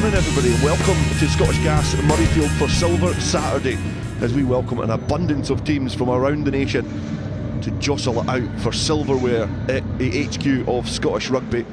morning everybody, and welcome to Scottish Gas Murrayfield for Silver Saturday, as we welcome an abundance of teams from around the nation to jostle it out for silverware at the HQ of Scottish Rugby.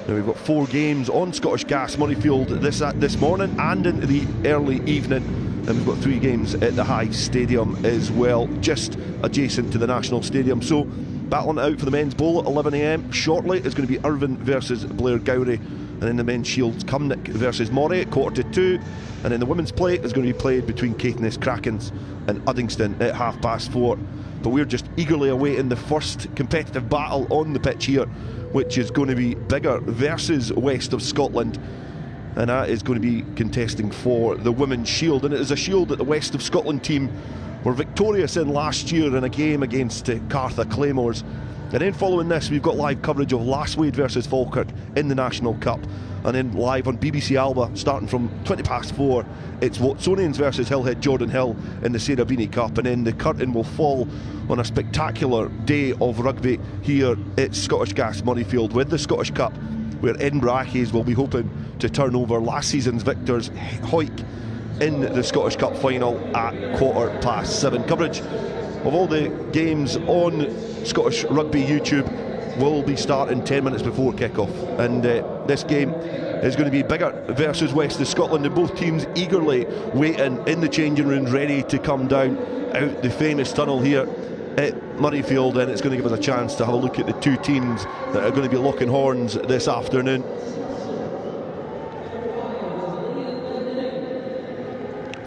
Now we've got 4 games on Scottish Gas Murrayfield this morning and into the early evening, and we've got 3 games at the High Stadium as well, just adjacent to the National Stadium. So battling it out for the men's bowl at 11 AM. Shortly it's going to be Irvine versus Blair Gowrie, and then the men's shields Cumnock versus Moray at 1:45, and then the women's play is going to be played between Caithness Krakens and Uddingston at 4:30. But we're just eagerly awaiting the first competitive battle on the pitch here, which is going to be Biggar versus West of Scotland, and that is going to be contesting for the women's shield, and it is a shield that the West of Scotland team were victorious in last year in a game against Cartha Claymores. And then following this, we've got live coverage of Lasswade versus Falkirk in the National Cup, and then live on BBC Alba starting from 4:20, it's Watsonians versus Hillhead Jordan Hill in the Sarah Beanie Cup, and then the curtain will fall on a spectacular day of rugby here at Scottish Gas Murrayfield with the Scottish Cup, where Edinburgh Accies will be hoping to turn over last season's victors Hawick in the Scottish Cup final at 7:15. Coverage of all the games on Scottish Rugby YouTube will be starting 10 minutes before kick-off, and this game is going to be Biggar versus West of Scotland, and both teams eagerly waiting in the changing room, ready to come down out the famous tunnel here at Murrayfield, and it's going to give us a chance to have a look at the 2 teams that are going to be locking horns this afternoon.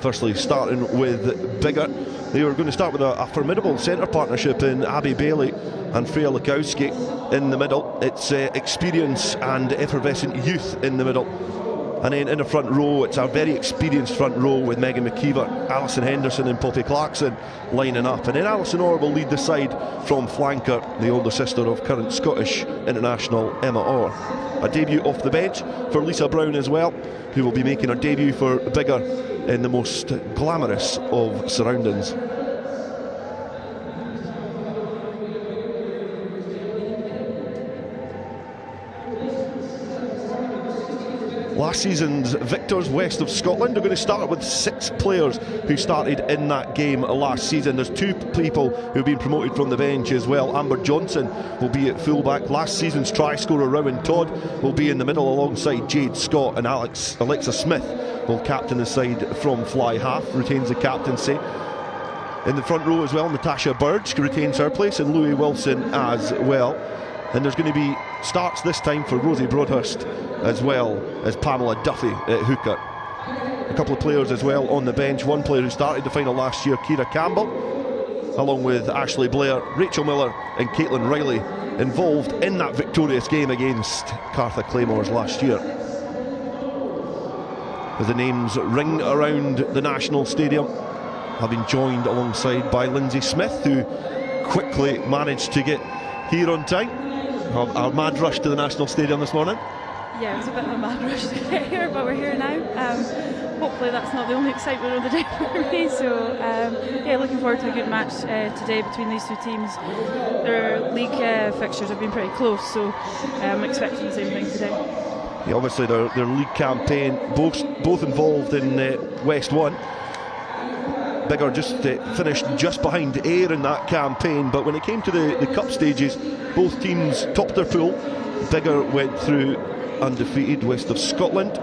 Firstly, starting with Biggar, they are going to start with a formidable centre partnership in Abby Bailey and Freya Lukowski in the middle. It's experience and effervescent youth in the middle. And then in the front row, it's a very experienced front row with Megan McKeever, Alison Henderson and Poppy Clarkson lining up. And then Alison Orr will lead the side from flanker, the older sister of current Scottish international Emma Orr. A debut off the bench for Lisa Brown as well, who will be making her debut for Biggar in the most glamorous of surroundings. Last season's victors, West of Scotland, are going to start with 6 players who started in that game last season. There's 2 people who've been promoted from the bench as well. Amber Johnson will be at fullback. Last season's try scorer Rowan Todd will be in the middle alongside Jade Scott, and Alexa Smith will captain the side from fly half, retains the captaincy. In the front row as well, Natasha Burge retains her place, and Louis Wilson as well. And there's going to be starts this time for Rosie Broadhurst as well as Pamela Duffy at hooker. A couple of players as well on the bench. One player who started the final last year, Kira Campbell, along with Ashley Blair, Rachel Miller and Caitlin Riley, involved in that victorious game against Cartha Claymores last year. As the names ring around the National Stadium, having joined alongside by Lynsey Smith, who quickly managed to get here on time. Our mad rush to the National Stadium this morning. Yeah, it was a bit of a mad rush to get here, but we're here now. Hopefully that's not the only excitement of the day for me. So yeah, looking forward to a good match today between these 2 teams. Their league fixtures have been pretty close, so I'm expecting the same thing today. Yeah, obviously their league campaign, both involved in West 1. Biggar just finished just behind Ayr in that campaign, but when it came to the cup stages, both teams topped their pool. Biggar went through undefeated, West of Scotland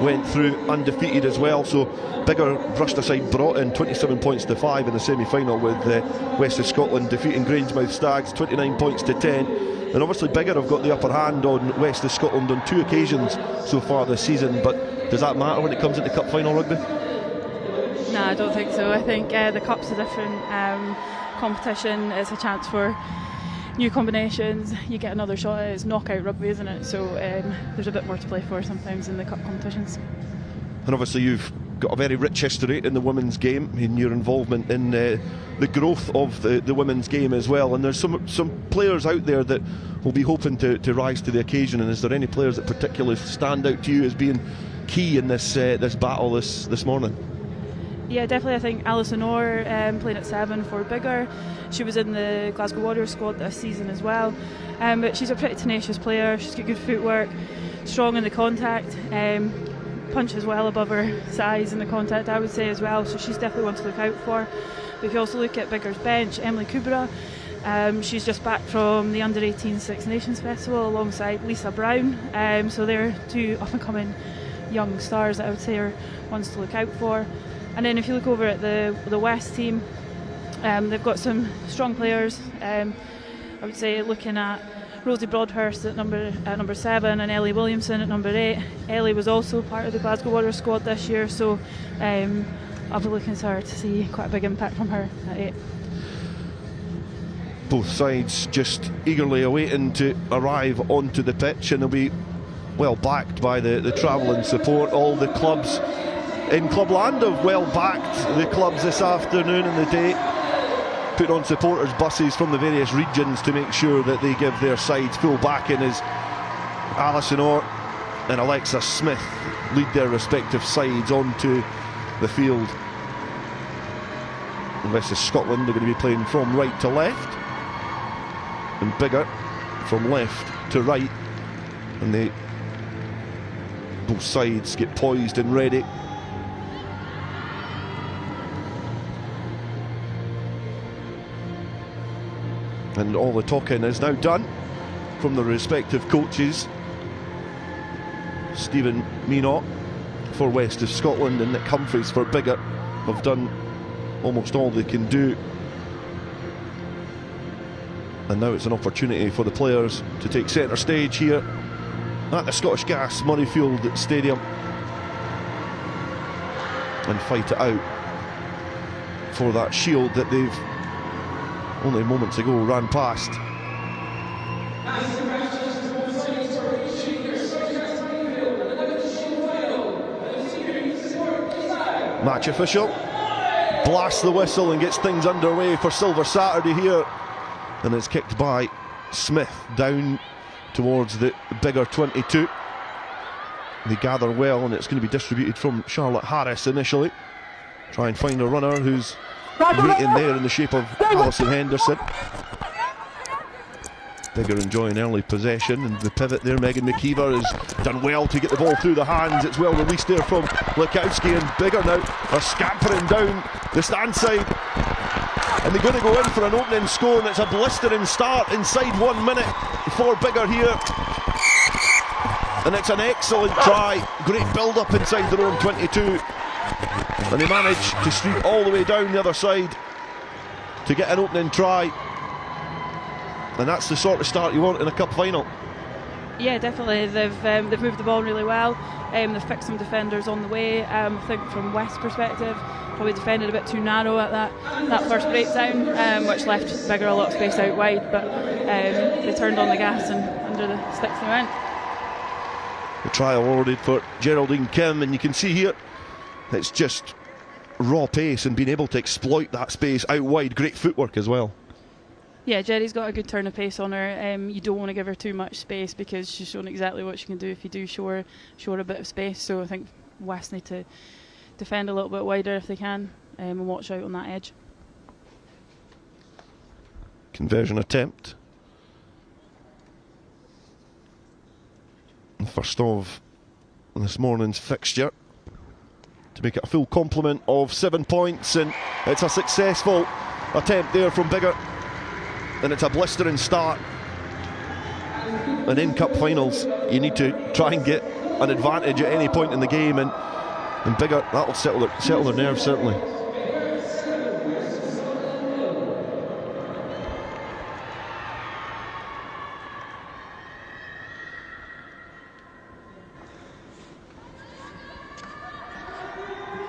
went through undefeated as well, so Biggar brushed aside Broughton 27 points to 5 in the semi-final, with West of Scotland defeating Grangemouth Stags 29 points to 10. And obviously Biggar have got the upper hand on West of Scotland on 2 occasions so far this season, but does that matter when it comes into cup final rugby? No, I don't think so. I think the Cup's a different competition. It's a chance for new combinations. You get another shot. It's knockout rugby, isn't it? So there's a bit more to play for sometimes in the Cup competitions. And obviously you've got a very rich history in the women's game, in your involvement in the growth of the women's game as well. And there's some players out there that will be hoping to rise to the occasion. And is there any players that particularly stand out to you as being key in this battle this morning? Yeah, definitely. I think Alison Orr playing at 7 for Biggar. She was in the Glasgow Warriors squad this season as well. But she's a pretty tenacious player. She's got good footwork, strong in the contact. punches well above her size in the contact, I would say, as well, so she's definitely one to look out for. But if you also look at Biggar's bench, Emily Kubra, she's just back from the Under-18 Six Nations Festival alongside Lisa Brown, so they're two up-and-coming young stars that I would say are ones to look out for. And then if you look over at the West team, they've got some strong players. I would say looking at Rosie Broadhurst at number 7 and Ellie Williamson at number 8. Ellie was also part of the Glasgow Warriors squad this year, so I'll be looking to her to see quite a big impact from her at 8. Both sides just eagerly awaiting to arrive onto the pitch, and they'll be well backed by the travelling support. All the clubs in Clubland have well backed the clubs this afternoon and the day, put on supporters buses from the various regions to make sure that they give their sides full backing as Alison Orr and Alexa Smith lead their respective sides onto the field. The rest of Scotland are going to be playing from right to left, and Biggar from left to right, and both sides get poised and ready. And all the talking is now done from the respective coaches. Stephen Meenot for West of Scotland and Nick Humphreys for Biggar have done almost all they can do. And now it's an opportunity for the players to take centre stage here at the Scottish Gas Murrayfield Stadium and fight it out for that shield that they've only moments ago ran past. Match official blasts the whistle and gets things underway for Silver Saturday here, and it's kicked by Smith down towards the Biggar 22. They gather well, and it's going to be distributed from Charlotte Harris initially. Try and find a runner who's waiting there in the shape of Alison Henderson. Biggar enjoying early possession, and the pivot there, Megan McKeever, has done well to get the ball through the hands. It's well released there from Lukowski, and Biggar now are scampering down the stand side, and they're going to go in for an opening score, and it's a blistering start inside 1 minute for Biggar here, and it's an excellent try. Great build up inside their own 22, and they manage to streak all the way down the other side to get an opening try. And that's the sort of start you want in a cup final. Yeah, definitely. They've moved the ball really well. They've fixed some defenders on the way. I think from West's perspective, probably defended a bit too narrow at that first breakdown, which left Biggar a lot of space out wide. But they turned on the gas and under the sticks they went. The try awarded for Geraldine Kim, and you can see here it's just raw pace and being able to exploit that space out wide. Great footwork as well. Yeah, Jerry's got a good turn of pace on her. You don't want to give her too much space because she's shown exactly what she can do if you do show her a bit of space. So I think West need to defend a little bit wider if they can, and watch out on that edge. Conversion attempt. The first of this morning's fixture to make it a full complement of 7 points, and it's a successful attempt there from Biggar. And it's a blistering start, and in cup finals you need to try and get an advantage at any point in the game, and Biggar, that'll settle their nerves certainly.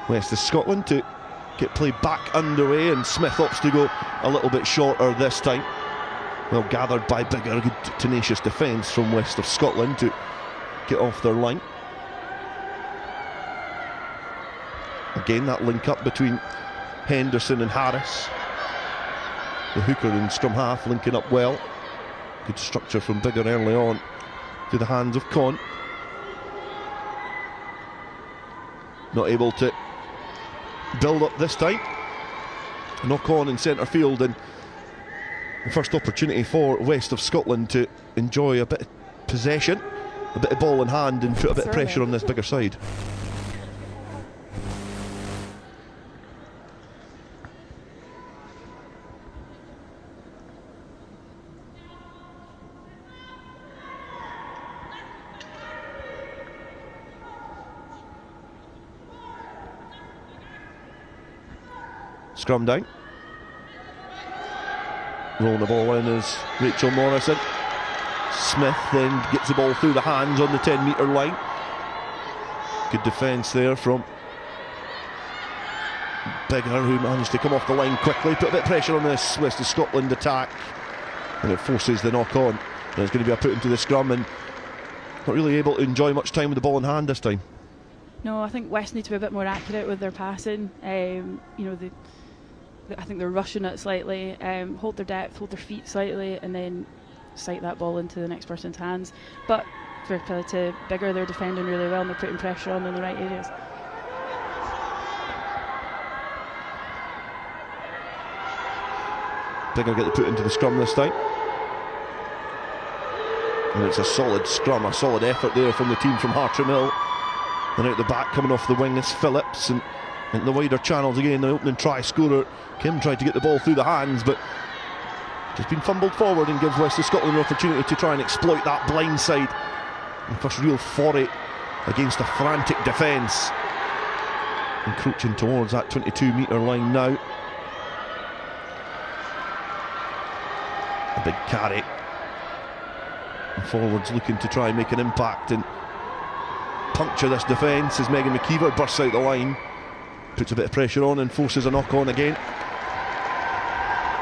West of Scotland to get play back underway, and Smith opts to go a little bit shorter this time. Well gathered by Biggar, a good tenacious defence from West of Scotland to get off their line. Again, that link up between Henderson and Harris. The hooker and scrum half linking up well. Good structure from Biggar early on to the hands of Con. Not able to build up this time. Knock on in centre field, and the first opportunity for West of Scotland to enjoy a bit of possession, a bit of ball in hand, and put a bit of pressure on this Biggar side. Scrum down. Rolling the ball in is Rachel Morrison. Smith then gets the ball through the hands on the 10-metre line. Good defence there from Biggar, who managed to come off the line quickly, put a bit of pressure on this West of Scotland attack, and it forces the knock on. And it's going to be a put into the scrum, and not really able to enjoy much time with the ball in hand this time. No, I think West need to be a bit more accurate with their passing. You know, I think they're rushing it slightly, hold their depth, hold their feet slightly, and then sight that ball into the next person's hands. But fair play to Biggar, they're defending really well and they're putting pressure on in the right areas. Biggar get the put into the scrum this time. And it's a solid scrum, a solid effort there from the team from Hartram Hill. And out the back, coming off the wing, is Phillips. And in the wider channels again, the opening try scorer, Kim, tried to get the ball through the hands, but just been fumbled forward and gives West of Scotland an opportunity to try and exploit that blind side. And first real foray against a frantic defence. Encroaching towards that 22-metre line now. A big carry. And forwards looking to try and make an impact and puncture this defence as Megan McKeever bursts out the line, puts a bit of pressure on and forces a knock on again.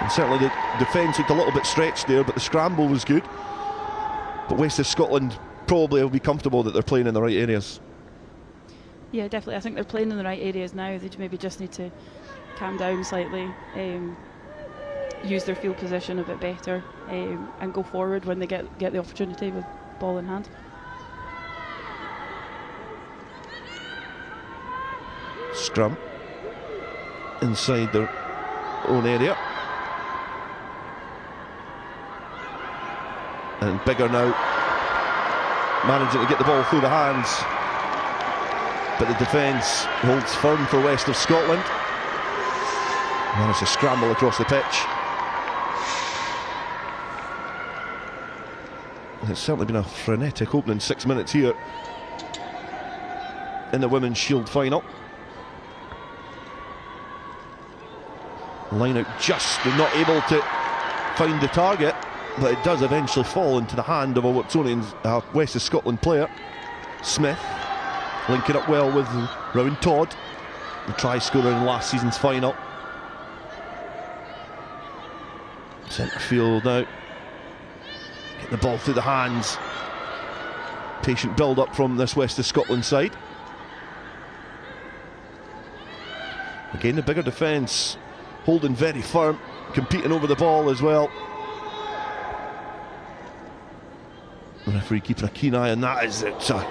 And certainly the defence looked a little bit stretched there, but the scramble was good. But West of Scotland probably will be comfortable that they're playing in the right areas. Yeah, definitely. I think they're playing in the right areas now. They maybe just need to calm down slightly, use their field position a bit better, and go forward when they get the opportunity with ball in hand. Scrum inside their own area. And Biggar now managing to get the ball through the hands, but the defence holds firm for West of Scotland. Managed to scramble across the pitch. And it's certainly been a frenetic opening 6 minutes here in the Women's Shield final. Line out just and not able to find the target, but it does eventually fall into the hand of a Watsonian West of Scotland player. Smith linking up well with Rowan Todd, the try scorer in last season's final. Centre field now, get the ball through the hands. Patient build up from this West of Scotland side. Again, the Biggar defence holding very firm, competing over the ball as well. The referee keeping a keen eye on that. It's a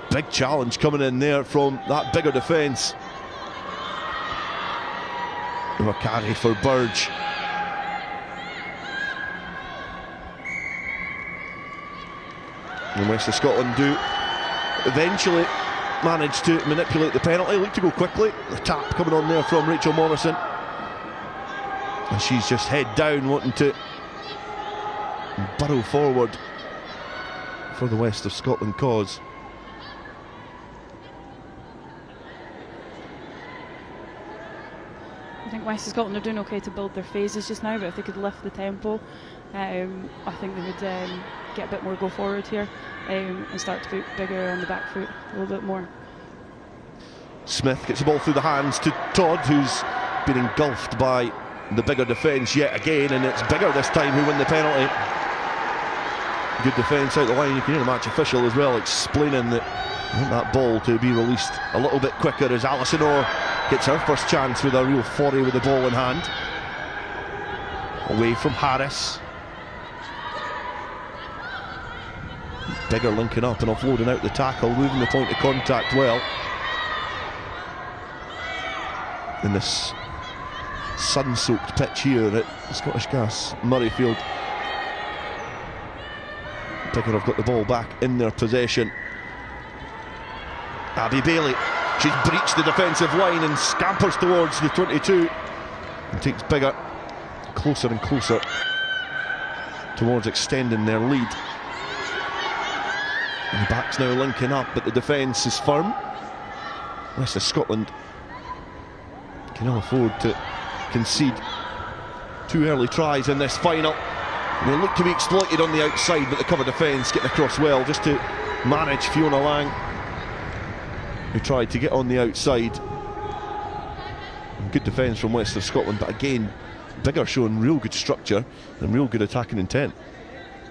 big challenge coming in there from that Biggar defence. A carry for Burge. And West of Scotland do eventually manage to manipulate the penalty, look to go quickly. The tap coming on there from Rachel Morrison. And she's just head down, wanting to burrow forward for the West of Scotland cause. I think West of Scotland are doing okay to build their phases just now, but if they could lift the tempo, I think they would get a bit more go forward here and start to put Biggar on the back foot a little bit more. Smith gets the ball through the hands to Todd, who's been engulfed by the Biggar defence yet again, and it's Biggar this time who win the penalty. Good defence out the line. You can hear the match official as well explaining that I want that ball to be released a little bit quicker as Alison Orr gets her first chance with a real foray with the ball in hand. Away from Harris. Biggar linking up and offloading out the tackle, moving the point of contact well. In this sun-soaked pitch here at Scottish Gas Murrayfield. Biggar have got the ball back in their possession. Abby Bailey, she's breached the defensive line and scampers towards the 22 and takes Biggar closer and closer towards extending their lead. And the back's now linking up, but the defence is firm. West of Scotland Can afford to concede 2 early tries in this final. And they look to be exploited on the outside, but the cover defence getting across well just to manage Fiona Lang, who tried to get on the outside. And good defence from West of Scotland, but again, Biggar showing real good structure and real good attacking intent.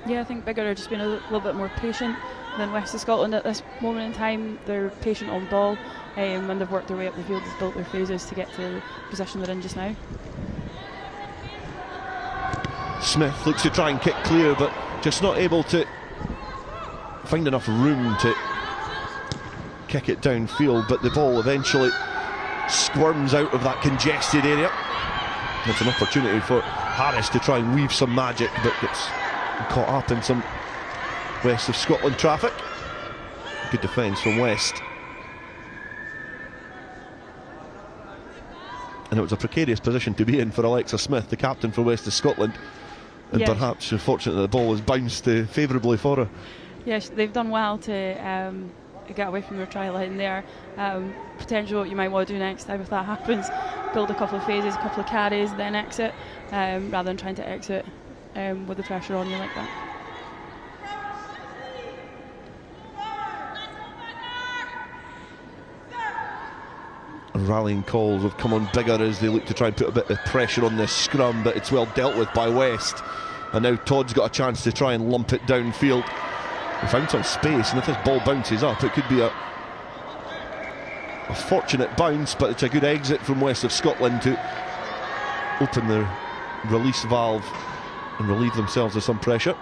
Yeah, I think Biggar are just being a little bit more patient than West of Scotland at this moment in time. They're patient on ball, when they've worked their way up the field, they've built their phases to get to the position they're in just now. Smith looks to try and kick clear, but just not able to find enough room to kick it downfield, but the ball eventually squirms out of that congested area. It's an opportunity for Harris to try and weave some magic, but gets caught up in some West of Scotland traffic. Good defence from West. And it was a precarious position to be in for Alexa Smith, the captain for West of Scotland. And yes, perhaps she's fortunate that the ball was bounced favourably for her. Yes, they've done well to get away from their try line there. Potentially what you might want to do next time if that happens, build a couple of phases, a couple of carries, then exit, rather than trying to exit with the pressure on you like that. Rallying calls have come on Biggar as they look to try and put a bit of pressure on this scrum, but it's well dealt with by West. And now Todd's got a chance to try and lump it downfield. They found some space, and if this ball bounces up, it could be a fortunate bounce, but it's a good exit from West of Scotland to open the release valve and relieve themselves of some pressure.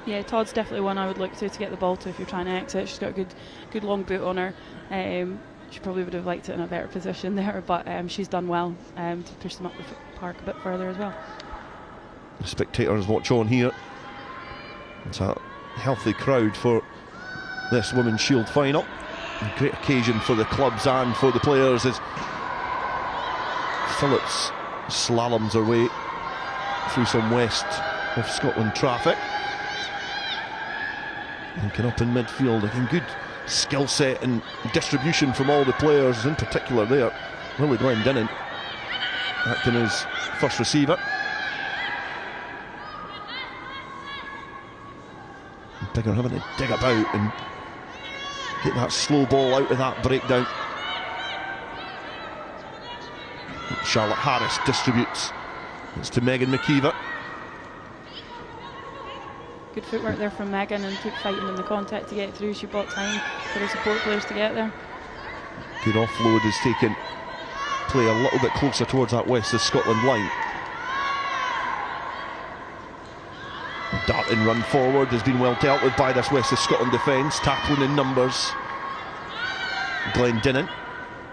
Yeah, Todd's definitely one I would look to get the ball to if you're trying to exit. She's got a good long boot on her. She probably would have liked it in a better position there, but she's done well to push them up the park a bit further as well. The spectators watch on here. It's a healthy crowd for this Women's Shield final. A great occasion for the clubs and for the players as Phillips slaloms her way through some West of Scotland traffic. Linking up in midfield, again, good skill set and distribution from all the players, in particular there Lily Glendinning acting as first receiver. Biggar having to dig about and get that slow ball out of that breakdown. Charlotte Harris distributes. It's to Megan McKeever. Good footwork there from Megan and keep fighting in the contact to get through. She bought time for the support players to get there. Good offload has taken play a little bit closer towards that West of Scotland line. Darting run forward has been well dealt with by this West of Scotland defence, tackling in numbers. Glendinning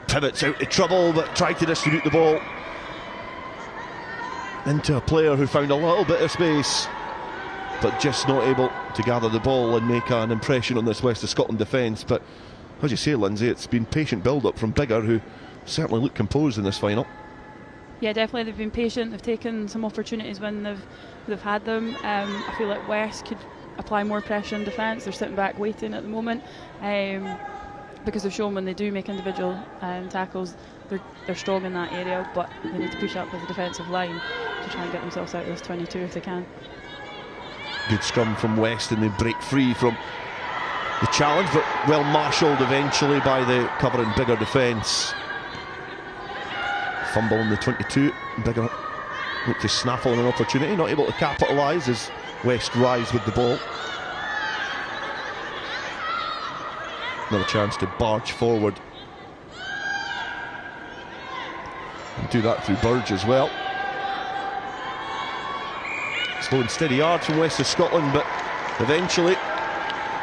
pivots out of trouble but tried to distribute the ball into a player who found a little bit of space, but just not able to gather the ball and make an impression on this West of Scotland defence. But as you say, Lynsey, it's been patient build-up from Biggar, who certainly look composed in this final. Yeah, definitely they've been patient. They've taken some opportunities when they've had them. I feel like West could apply more pressure in defence. They're sitting back waiting at the moment because they've shown when they do make individual tackles, they're strong in that area, but they need to push up with the defensive line to try and get themselves out of this 22 if they can. Good scrum from West, and they break free from the challenge, but well marshalled eventually by the covering Biggar defence. Fumble in the 22. Biggar looked to snaffle an opportunity, not able to capitalise as West rise with the ball. Another chance to barge forward and do that through Burge as well. Slow and steady yards from West of Scotland, but eventually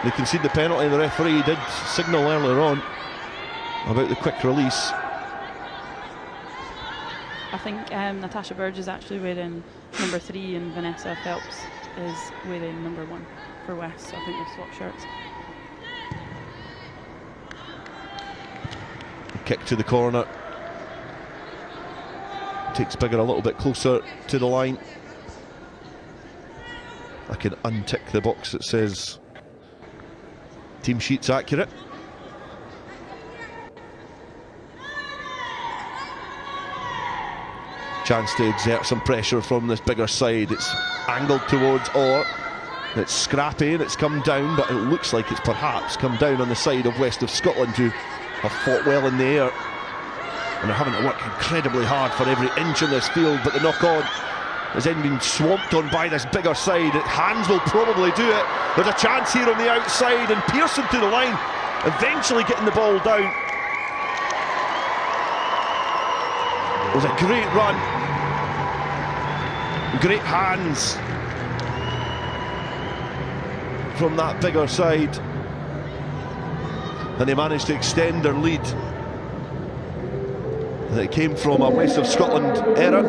they concede the penalty. The referee did signal earlier on about the quick release. I think Natasha Burge is actually wearing number 3 and Vanessa Phelps is wearing number 1 for West, so I think they've swapped shirts. Kick to the corner. Takes Biggar a little bit closer to the line. I can untick the box that says team sheet's accurate. Chance to exert some pressure from this Biggar side. It's angled towards Orr. It's scrappy and it's come down, but it looks like it's perhaps come down on the side of West of Scotland, who have fought well in the air and are having to work incredibly hard for every inch in this field. But the knock-on has then been swamped on by this Biggar side. Hands will probably do it. There's a chance here on the outside, and Pearson to the line, eventually getting the ball down. It was a great run, great hands from that Biggar side, and they managed to extend their lead. And it came from a West of Scotland error,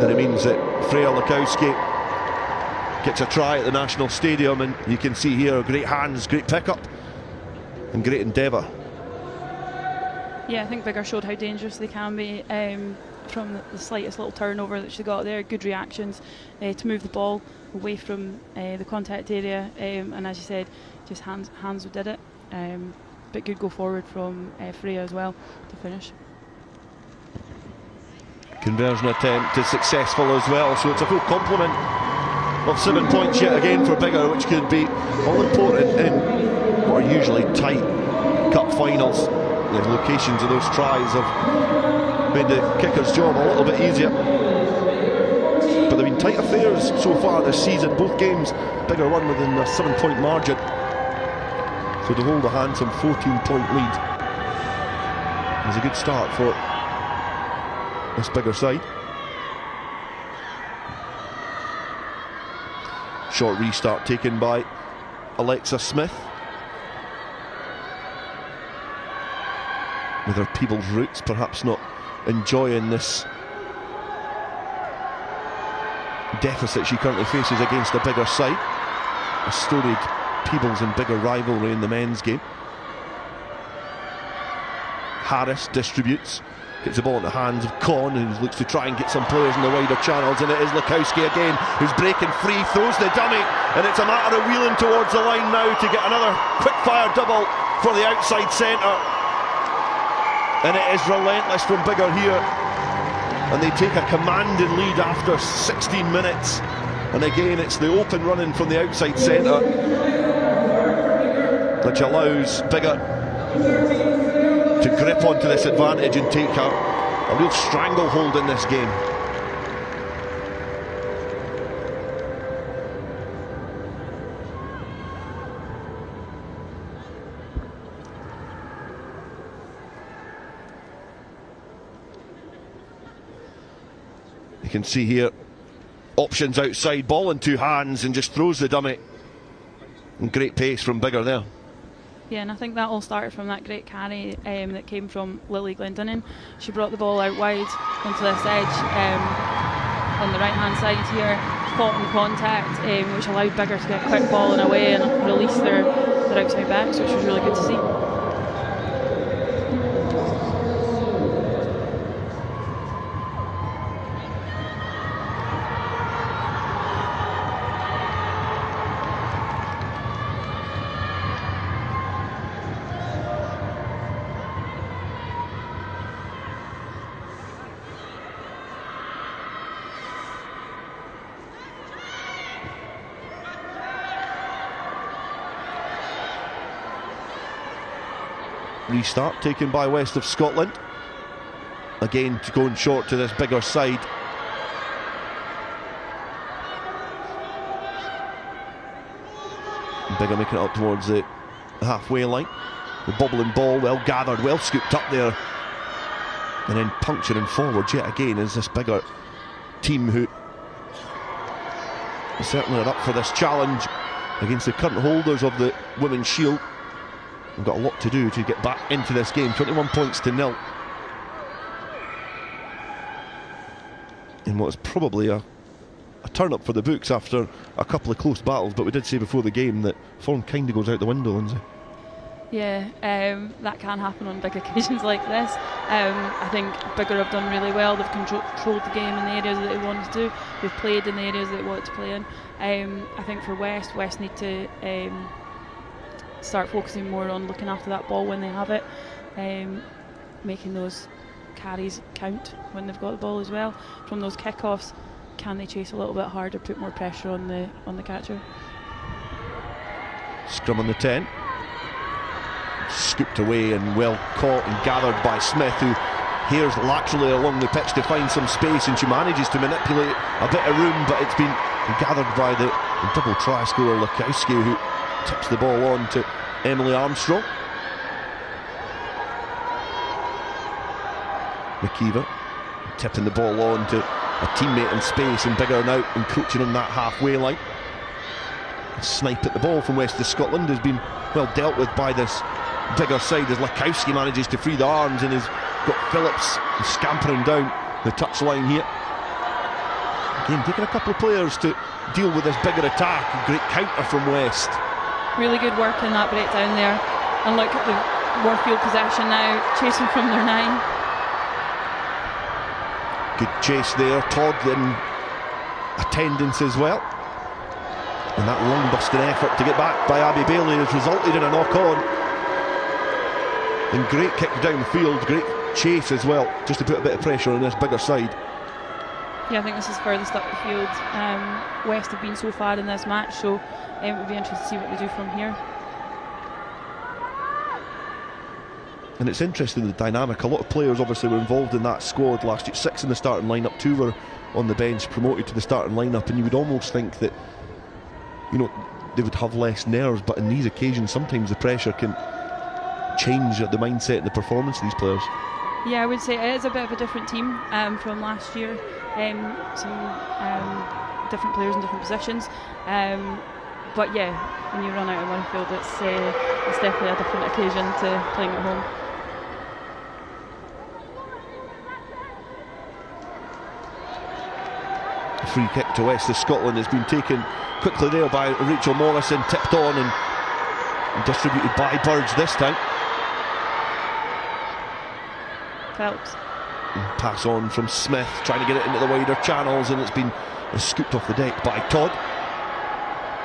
and it means that Freya Lukowski gets a try at the National Stadium. And you can see here, great hands, great pickup and great endeavour. Yeah, I think Biggar showed how dangerous they can be from the slightest little turnover that she got there. Good reactions to move the ball away from the contact area, and as you said, just hands who did it. But good go forward from Freya as well to finish. Conversion attempt is successful as well, so it's a full complement of 7 points yet again for Biggar, which could be all important in what are usually tight cup finals. The locations of those tries have made the kicker's job a little bit easier, but they've been tight affairs so far this season. Both games Biggar won within a 7-point margin, so to hold a handsome 14-point lead is a good start for this Biggar side. Short restart taken by Alexa Smith, with her Peebles roots, perhaps not enjoying this deficit she currently faces against a Biggar side. A storied Peebles and Biggar rivalry in the men's game. Harris distributes, gets the ball in the hands of Con, who looks to try and get some players in the wider channels, and it is Lukowski again who's breaking free, throws the dummy, and it's a matter of wheeling towards the line now to get another quick fire double for the outside centre. And it is relentless from Biggar here, and they take a commanding lead after 16 minutes. And again, it's the open running from the outside centre which allows Biggar to grip onto this advantage and take a real stranglehold in this game. You can see here, options outside, ball in two hands, and just throws the dummy. And great pace from Biggar there. Yeah, and I think that all started from that great carry that came from Lily Glendinning. She brought the ball out wide onto this edge on the right hand side here, fought in contact, which allowed Biggar to get a quick ball and away and release their outside backs, which was really good to see. Restart taken by West of Scotland. Again, going short to this Biggar side. Biggar making it up towards the halfway line. The bobbling ball, well gathered, well scooped up there, and then puncturing forward yet again is this Biggar team, who certainly are up for this challenge against the current holders of the Women's Shield. We've got a lot to do to get back into this game. 21 points to 0 in what is probably a turn up for the books after a couple of close battles. But we did say before the game that form kind of goes out the window, Lynsey. Yeah, that can happen on big occasions like this. I think Biggar have done really well. They've controlled the game in the areas that they wanted to. They've played in the areas that they wanted to play in. I think for West need to start focusing more on looking after that ball when they have it, making those carries count when they've got the ball as well. From those kickoffs, can they chase a little bit harder, put more pressure on the catcher? Scrum on the 10. Scooped away and well caught and gathered by Smith, who hears laterally along the pitch to find some space, and she manages to manipulate a bit of room, but it's been gathered by the double try scorer Lukowski, who tips the ball on to Emily Armstrong. McKeever tipping the ball on to a teammate in space, and Biggar now encroaching on that halfway line. A snipe at the ball from west of Scotland has been well dealt with by this Biggar side, as Lukowski manages to free the arms and has got Phillips scampering down the touchline here. Again, taking a couple of players to deal with this Biggar attack. A great counter from West. Really good work in that breakdown there. And look at the Murrayfield possession now, chasing from their 9. Good chase there. Todd in attendance as well. And that long-busting effort to get back by Abby Bailey has resulted in a knock-on. And great kick downfield, great chase as well, just to put a bit of pressure on this Biggar side. Yeah, I think this is furthest up the field. West have been so far in this match, so it would be interesting to see what they do from here. And it's interesting, the dynamic. A lot of players obviously were involved in that squad last year. 6 in the starting lineup, 2 were on the bench, promoted to the starting lineup, and you would almost think that, you know, they would have less nerves, but in these occasions sometimes the pressure can change the mindset and the performance of these players. Yeah, I would say it is a bit of a different team from last year. Some different players in different positions. But yeah, when you run out of Murrayfield, it's definitely a different occasion to playing at home. A free kick to west of Scotland has been taken quickly there by Rachel Morrison, tipped on and distributed by Birds this time. Phelps. And pass on from Smith, trying to get it into the wider channels, and it's been scooped off the deck by Todd.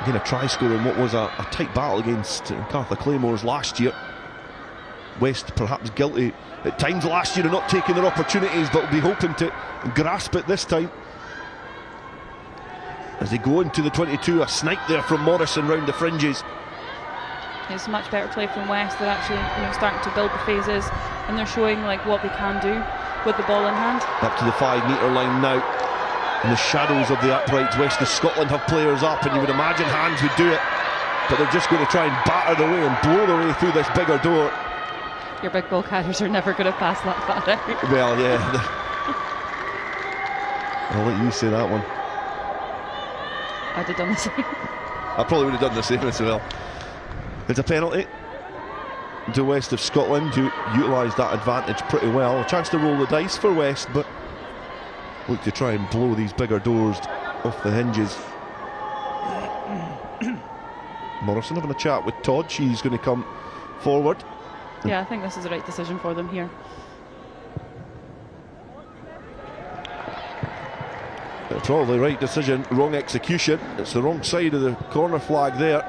Again, a try scorer in what was a tight battle against Cartha Claymores last year. West perhaps guilty at times last year of not taking their opportunities, but will be hoping to grasp it this time. As they go into the 22, a snipe there from Morrison round the fringes. It's much better play from West. They're actually starting to build the phases, and they're showing like what they can do with the ball in hand. Up to the 5 metre line now. In the shadows of the uprights, west of Scotland have players up, and you would imagine hands would do it, but they're just going to try and batter their way and blow their way through this Biggar door. Your big ball carriers are never going to pass that far out. Well, yeah. I'll let you say that one. I'd have done the same. I probably would have done the same as well. It's a penalty to west of Scotland, who utilised that advantage pretty well. A chance to roll the dice for West, but look to try and blow these Biggar doors off the hinges. Morrison having a chat with Todd. She's going to come forward. Yeah, I think this is the right decision for them here. Probably right decision, wrong execution. It's the wrong side of the corner flag there.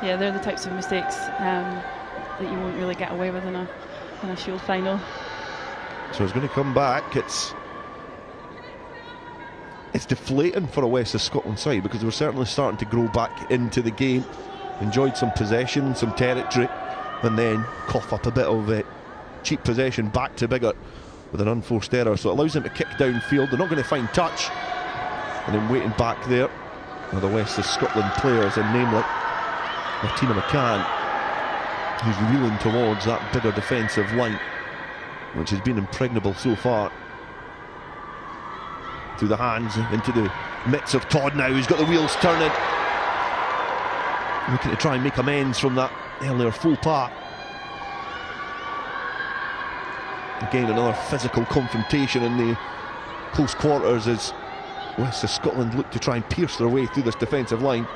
Yeah, they're the types of mistakes that you won't really get away with in a Shield final. So it's going to come back. It's deflating for a West of Scotland side, because they were certainly starting to grow back into the game, enjoyed some possession, some territory, and then cough up a bit of cheap possession back to Biggar with an unforced error. So it allows them to kick downfield. They're not going to find touch, and then waiting back there are the West of Scotland players, and namely Martina McCann, who's reeling towards that Biggar defensive line, which has been impregnable so far. Through the hands into the mitts of Todd now, who's got the wheels turning, looking to try and make amends from that earlier faux pas. Again, another physical confrontation in the close quarters as West of Scotland look to try and pierce their way through this defensive line.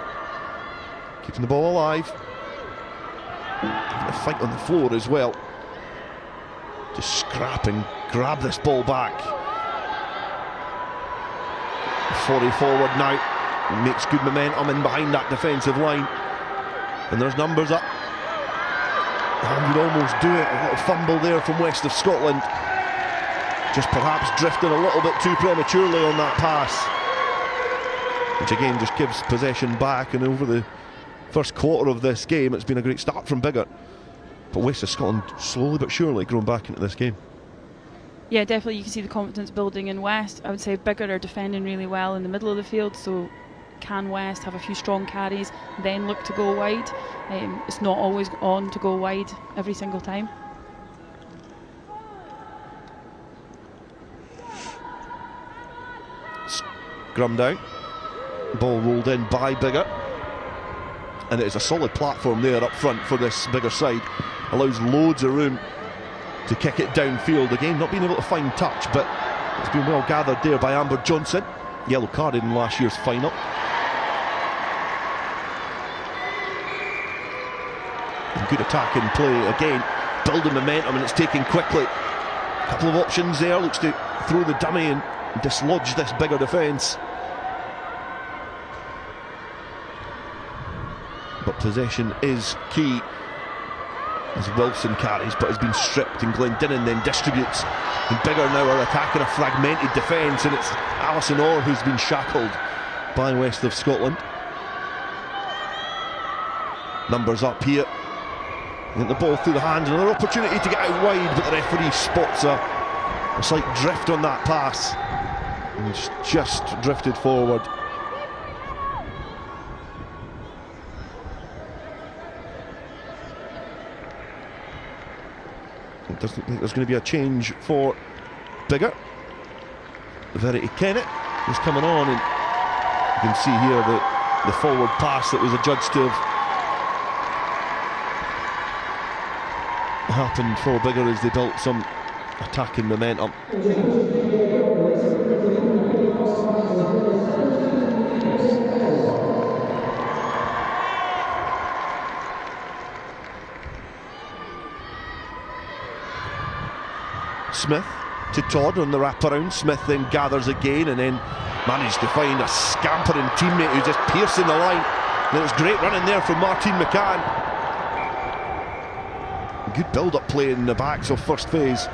Keeping the ball alive. Having a fight on the floor as well. Just scrap and grab this ball back. 40 forward now. Makes good momentum in behind that defensive line. And there's numbers up. And would almost do it. A little fumble there from West of Scotland. Just perhaps drifting a little bit too prematurely on that pass, which again just gives possession back. And over the first quarter of this game, it's been a great start from Biggar. But West of Scotland slowly but surely growing back into this game. Yeah, definitely you can see the confidence building in West. I would say Biggar are defending really well in the middle of the field, so can West have a few strong carries, then look to go wide? It's not always on to go wide every single time. Scrum down, ball rolled in by Biggar, and it is a solid platform there up front for this Biggar side. Allows loads of room to kick it downfield. Again, not being able to find touch, but it's been well gathered there by Amber Johnson. Yellow carded in last year's final. And good attacking play again, building momentum, and it's taken quickly. A couple of options there, looks to throw the dummy and dislodge this Biggar defence. But possession is key as Wilson carries, but has been stripped, and Glendinning then distributes. And Biggar now are attacking a fragmented defence, and it's Alison Orr who's been shackled by West of Scotland. Numbers up here. Get the ball through the hands, another opportunity to get out wide, but the referee spots a slight drift on that pass. And it's just drifted forward. It doesn't think there's going to be a change for Biggar. Verity Kennett is coming on, and you can see here the forward pass that was adjudged to have happened for Biggar as they built some attacking momentum. Smith to Todd on the wraparound. Smith then gathers again and then managed to find a scampering teammate who's just piercing the line. And it was great running there from Martine McCann. Good build-up play in the backs of first phase.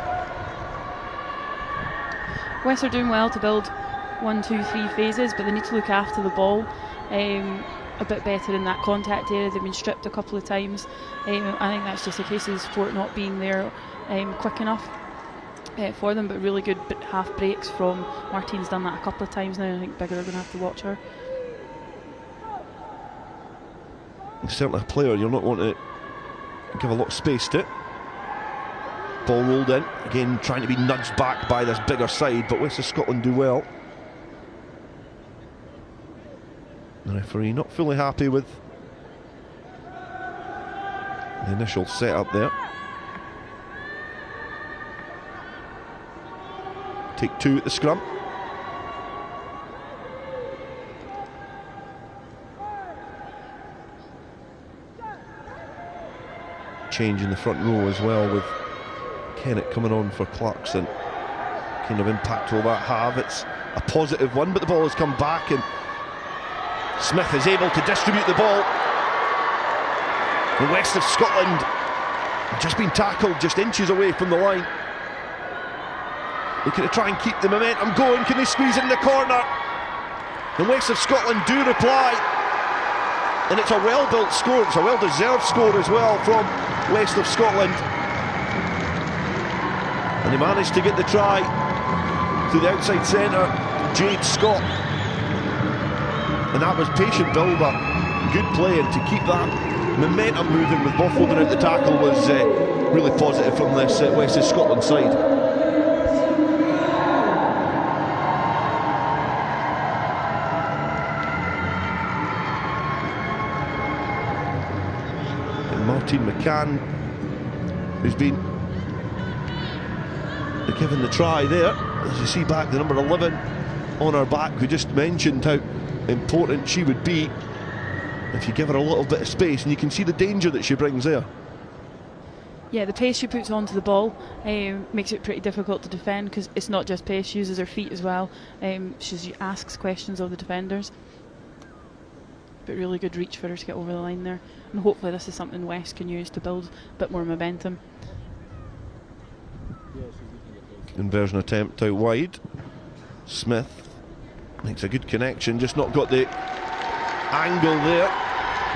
West are doing well to build 1, 2, 3 phases, but they need to look after the ball a bit better in that contact area. They've been stripped a couple of times. I think that's just a case of sport not being there quick enough for them, but really good half breaks from Martine's done that a couple of times now, and I think Biggar are going to have to watch her. Certainly a player you'll not want to give a lot of space to. Ball rolled in, again trying to be nudged back by this Biggar side, but West of Scotland do well. The referee not fully happy with the initial setup there. Take 2 at the scrum. Change in the front row as well, with Kennett coming on for Clarkson. Kind of impact will that have? It's a positive one, but the ball has come back and Smith is able to distribute the ball. The West of Scotland just been tackled just inches away from the line. Looking to try and keep the momentum going. Can they squeeze in the corner? The West of Scotland do reply. And it's a well-built score. It's a well-deserved score as well from West of Scotland. And they managed to get the try through the outside centre, Jade Scott. And that was patient build-up. Good play, and to keep that momentum moving with Boff holding out the tackle was really positive from this West of Scotland side. Martine McCann, who's been given the try there, as you see back the number 11 on her back. We just mentioned how important she would be if you give her a little bit of space, and you can see the danger that she brings there. Yeah, the pace she puts onto the ball makes it pretty difficult to defend, because it's not just pace, she uses her feet as well. She asks questions of the defenders. but really good reach for her to get over the line there. And hopefully this is something West can use to build a bit more momentum. Inversion attempt out wide. Smith makes a good connection, just not got the angle there,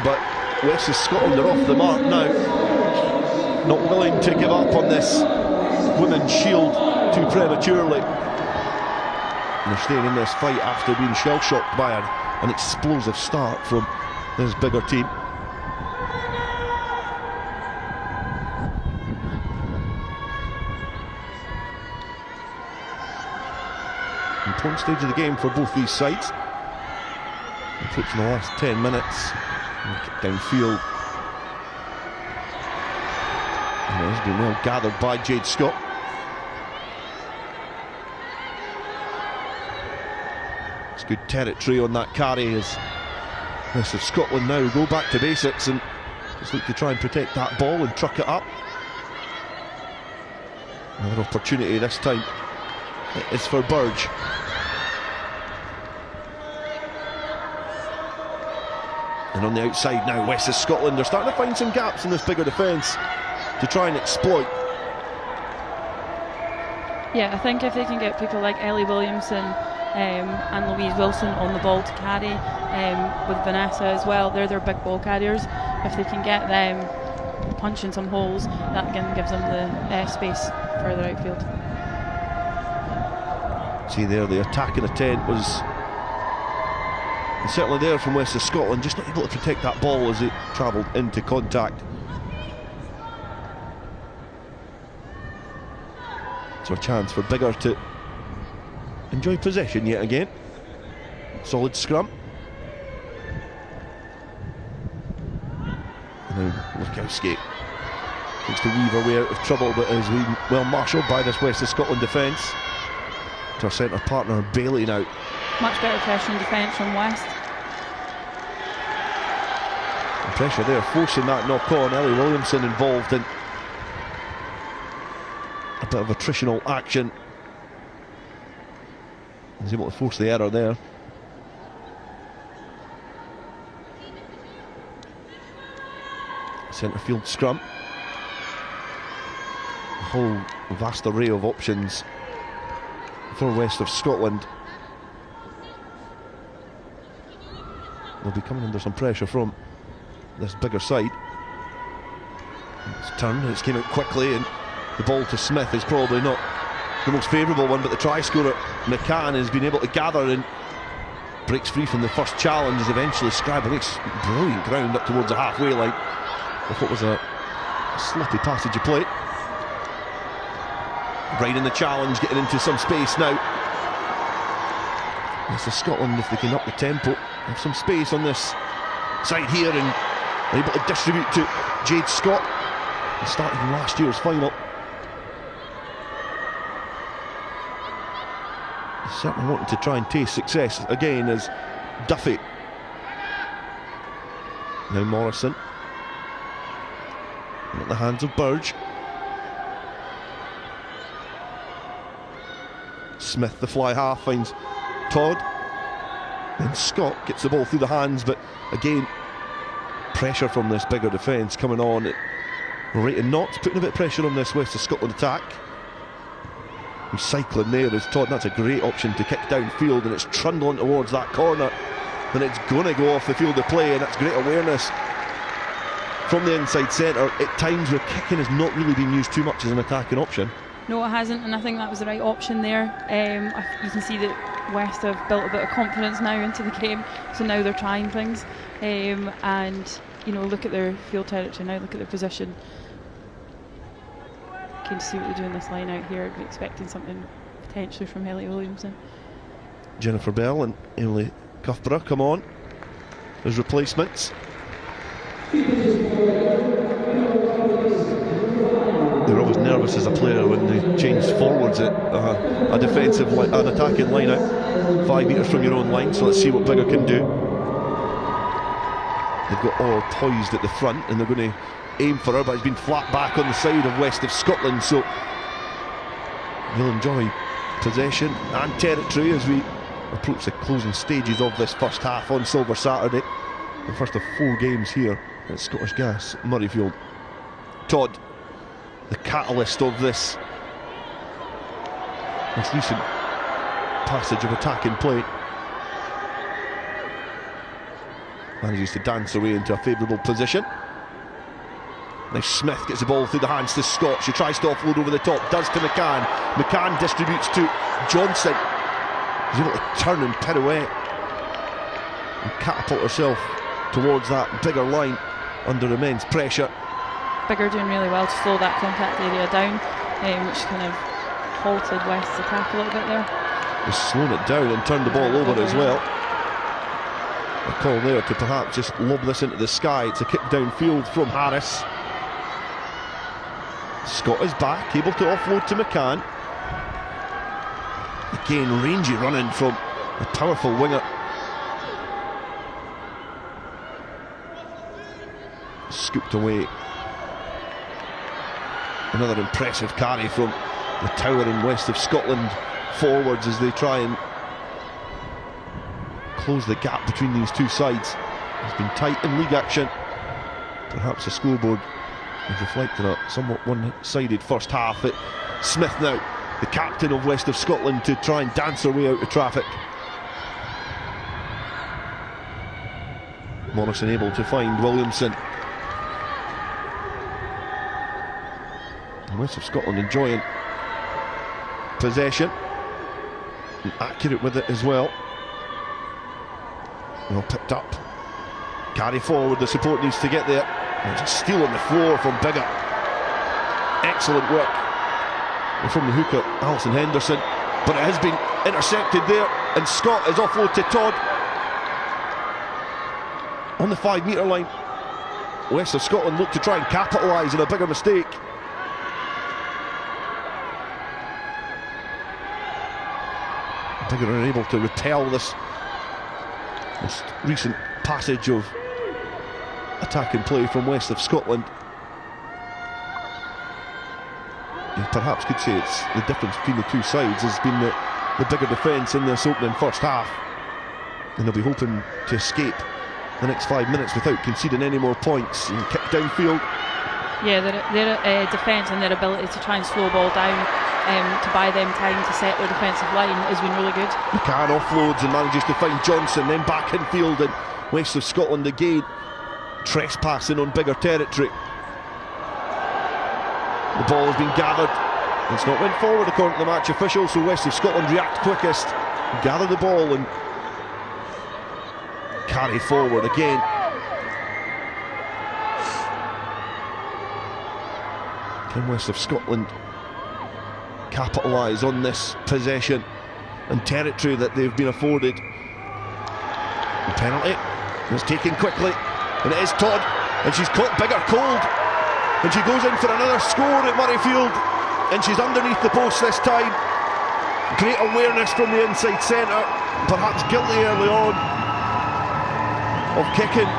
but West of Scotland are off the mark now, not willing to give up on this women's shield too prematurely. And they're staying in this fight after being shell-shocked by an explosive start from this Biggar team. Important stage of the game for both these sides. Approaching the last 10 minutes. Kick downfield. And it has been well gathered by Jade Scott. It's good territory on that carry as West of Scotland now go back to basics and just look to try and protect that ball and truck it up. Another opportunity this time is for Burge. And on the outside now, West of Scotland are starting to find some gaps in this Biggar defence to try and exploit. Yeah, I think if they can get people like Ellie Williamson and Louise Wilson on the ball to carry, with Vanessa as well, they're their big ball carriers. If they can get them punching some holes, that again gives them the space further outfield. See there, the attacking intent was certainly there from West of Scotland, just not able to protect that ball as it travelled into contact. So a chance for Biggar to enjoy possession yet again. Solid scrum. And now Lukowski looks to weave her way out of trouble, but is well marshalled by this West of Scotland defence. To our centre partner Bailey now. Much better pressure and defence from West. And pressure there, forcing that knock on. Ellie Williamson involved in a bit of attritional action. He's able to force the error there. Centre field scrum. A whole vast array of options for West of Scotland. They'll be coming under some pressure from this Biggar side. It's turned, it's came out quickly, and the ball to Smith is probably not the most favourable one, but the try scorer McCann has been able to gather and breaks free from the first challenge, is eventually Scribe makes brilliant ground up towards the halfway line with what was a sloppy passage of play. Right in the challenge, getting into some space now. It's Scotland, if they can up the tempo, have some space on this side here and are able to distribute to Jade Scott, who started in last year's final. Certainly wanting to try and taste success again as Duffy. Now Morrison. And at the hands of Burge. Smith, the fly half, finds Todd. Then Scott gets the ball through the hands, but again, pressure from this Biggar defence coming on. Right in knots, putting a bit of pressure on this West of Scotland attack. Cycling there is Todd. That's a great option to kick downfield, and it's trundling towards that corner, and it's going to go off the field of play, and that's great awareness from the inside centre. At times where kicking has not really been used too much as an attacking option. No, it hasn't, and I think that was the right option there. You can see that West have built a bit of confidence now into the game, so now they're trying things, and you know, look at their field territory now, look at their position. Keen to see what they do in this line out here. I'd be expecting something potentially from Ellie Williamson. Jennifer Bell and Emily Cuthborough come on as replacements. They're always nervous as a player when they change forwards at a defensive line, an attacking line out 5 metres from your own line. So let's see what Biggar can do. They've got Orr poised at the front and they're going to aim for her, but it's been flat back on the side of West of Scotland, so they'll enjoy possession and territory as we approach the closing stages of this first half on Silver Saturday. the first of 4 games here at Scottish Gas Murrayfield. Todd, the catalyst of this recent passage of attacking play, manages to dance away into a favourable position. Now Smith gets the ball through the hands to Scott. She tries to offload over the top, does to McCann. McCann distributes to Johnson. She's able to turn and pirouette and catapult herself towards that Biggar line under immense pressure. Biggar doing really well to slow that contact area down, which kind of halted West's attack a little bit there. He's slowed it down and turned the ball over as well. A call there to perhaps just lob this into the sky. It's a kick downfield from Harris. Scott is back, able to offload to McCann. Again, rangy running from a powerful winger. Scooped away. Another impressive carry from the towering West of Scotland forwards as they try and close the gap between these two sides. It's been tight in league action. Perhaps the scoreboard is reflecting a somewhat one-sided first half. Smith now, the captain of West of Scotland, to try and dance her way out of traffic. Morrison able to find Williamson. And West of Scotland enjoying possession and accurate with it as well. Well picked up. Carry forward, the support needs to get there. There's a steal on the floor from Biggar. Excellent work. And from the hooker, Alison Henderson. But it has been intercepted there, and Scott is offload to Todd. On the 5 metre line, West of Scotland look to try and capitalise on a Biggar mistake. Biggar are able to repel this recent passage of attacking play from West of Scotland. You perhaps could say it's the difference between the two sides has been the Biggar defence in this opening first half, and they'll be hoping to escape the next 5 minutes without conceding any more points. And kick downfield. Yeah, their defence and their ability to try and slow ball down to buy them time to set their defensive line has been really good. McCann offloads and manages to find Johnson, then back in field, and West of Scotland again trespassing on Biggar territory. The ball has been gathered. It's not went forward according to the match official, so West of Scotland react quickest, gather the ball and carry forward again. Can West of Scotland capitalise on this possession and territory that they've been afforded? The penalty is taken quickly, and it is Todd, and she's caught Biggar cold, and she goes in for another score at Murrayfield, and she's underneath the post this time. Great awareness from the inside centre, perhaps guilty early on of kicking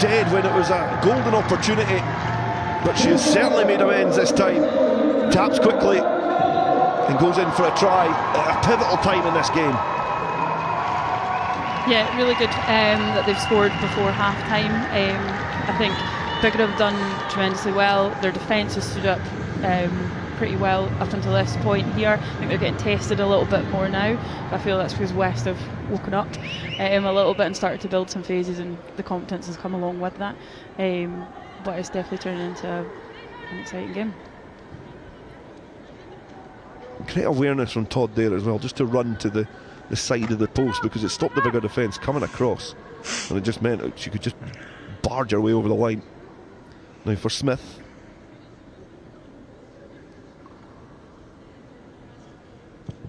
dead when it was a golden opportunity, but she has certainly made amends this time. Taps quickly and goes in for a try at a pivotal time in this game. Yeah, really good that they've scored before half time. I think Biggar have done tremendously well. Their defence has stood up pretty well up until this point here. I think they're getting tested a little bit more now, but I feel that's because West have woken up a little bit and started to build some phases, and the competence has come along with that. But it's definitely turning into an exciting game. Great awareness from Todd there as well, just to run to the side of the post, because it stopped the Biggar defence coming across, and it just meant that she could just barge her way over the line. Now for Smith.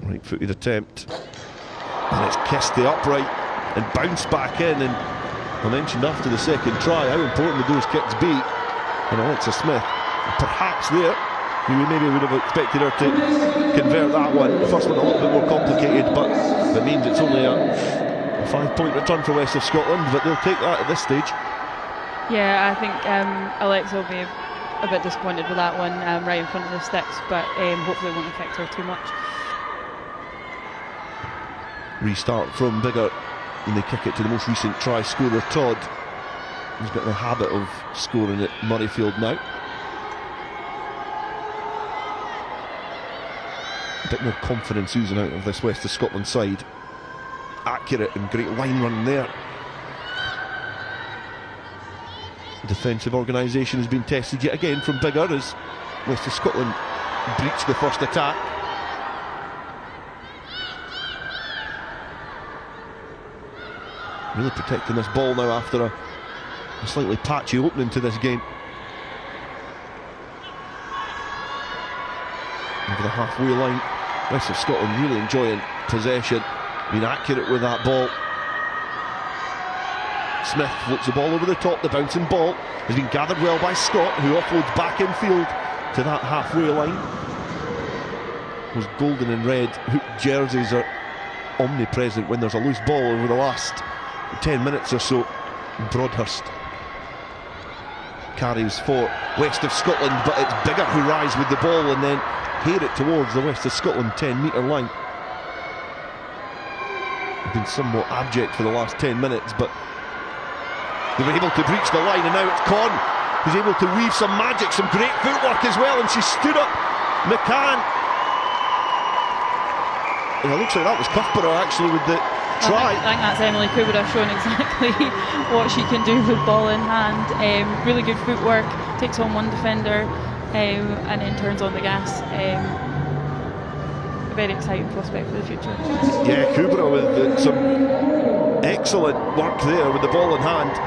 Right-footed attempt, and it's kissed the upright and bounced back in. And I mentioned after the second try how important those kicks be, and Alexa Smith, perhaps there, maybe would have expected her to convert that one. The first one a little bit more complicated, but that means it's only a 5-point return for West of Scotland, but they'll take that at this stage. Yeah, I think Alexa will be a bit disappointed with that one right in front of the sticks, but hopefully it won't affect her too much. Restart from Biggar And they kick it to the most recent try scorer, Todd. He's got the habit of scoring at Murrayfield now. A bit more confidence oozing out of this West of Scotland side. Accurate and great line run there. Defensive organisation has been tested yet again from Biggar as West of Scotland breach the first attack. Really protecting this ball now after a slightly patchy opening to this game. Over the halfway line, West of Scotland really enjoying possession, being accurate with that ball. Smith floats the ball over the top. The bouncing ball has been gathered well by Scott, who offloads back in field to that halfway line. Those golden and red hooped jerseys are omnipresent when there's a loose ball over the last 10 minutes or so. Broadhurst carries for West of Scotland, but it's Biggar who rise with the ball and then head it towards the West of Scotland 10-metre line. They've been somewhat abject for the last 10 minutes, but they were able to breach the line, and now it's Con who's able to weave some magic, some great footwork as well, and she stood up McCann. And it looks like that was Cuthbert actually with the try. I think that's Emily Kubera showing exactly what she can do with ball in hand. Really good footwork, takes on one defender and then turns on the gas. A very exciting prospect for the future. Yeah, Kubera with some excellent work there with the ball in hand.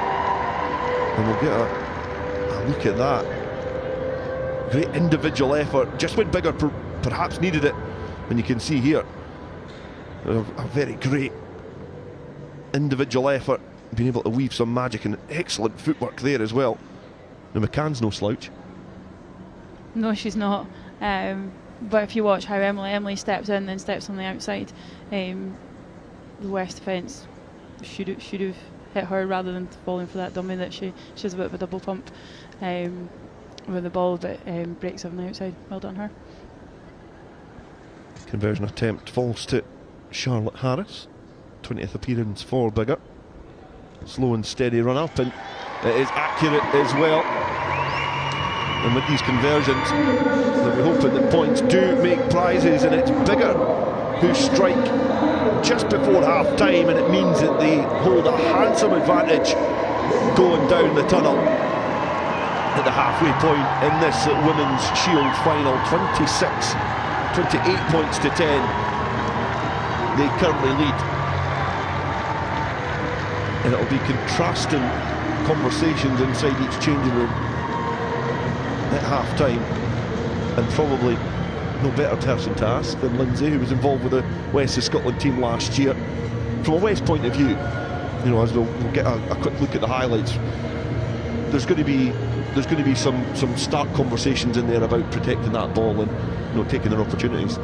And we'll get a look at that. Great individual effort, just when Biggar perhaps needed it. And you can see here a very great individual effort, being able to weave some magic and excellent footwork there as well. Now McCann's no slouch. No, she's not. But if you watch how Emily steps in and steps on the outside, the West defence should have hit her rather than falling for that dummy that she has a bit of a double pump with the ball that breaks on the outside. Well done her. Conversion attempt falls to Charlotte Harris. 20th appearance for Biggar. Slow and steady run up, and it is accurate as well. And with these conversions, we're hoping that points do make prizes, and it's Biggar who strike just before half time, and it means that they hold a handsome advantage going down the tunnel at the halfway point in this Women's Shield final. 28 points to 10 they currently lead, and it'll be contrasting conversations inside each changing room at half time, and probably no better person to ask than Lynsey, who was involved with the West of Scotland team last year. From a West point of view, you know, as we'll get a quick look at the highlights, there's going to be some stark conversations in there about protecting that ball and, you know, taking their opportunities.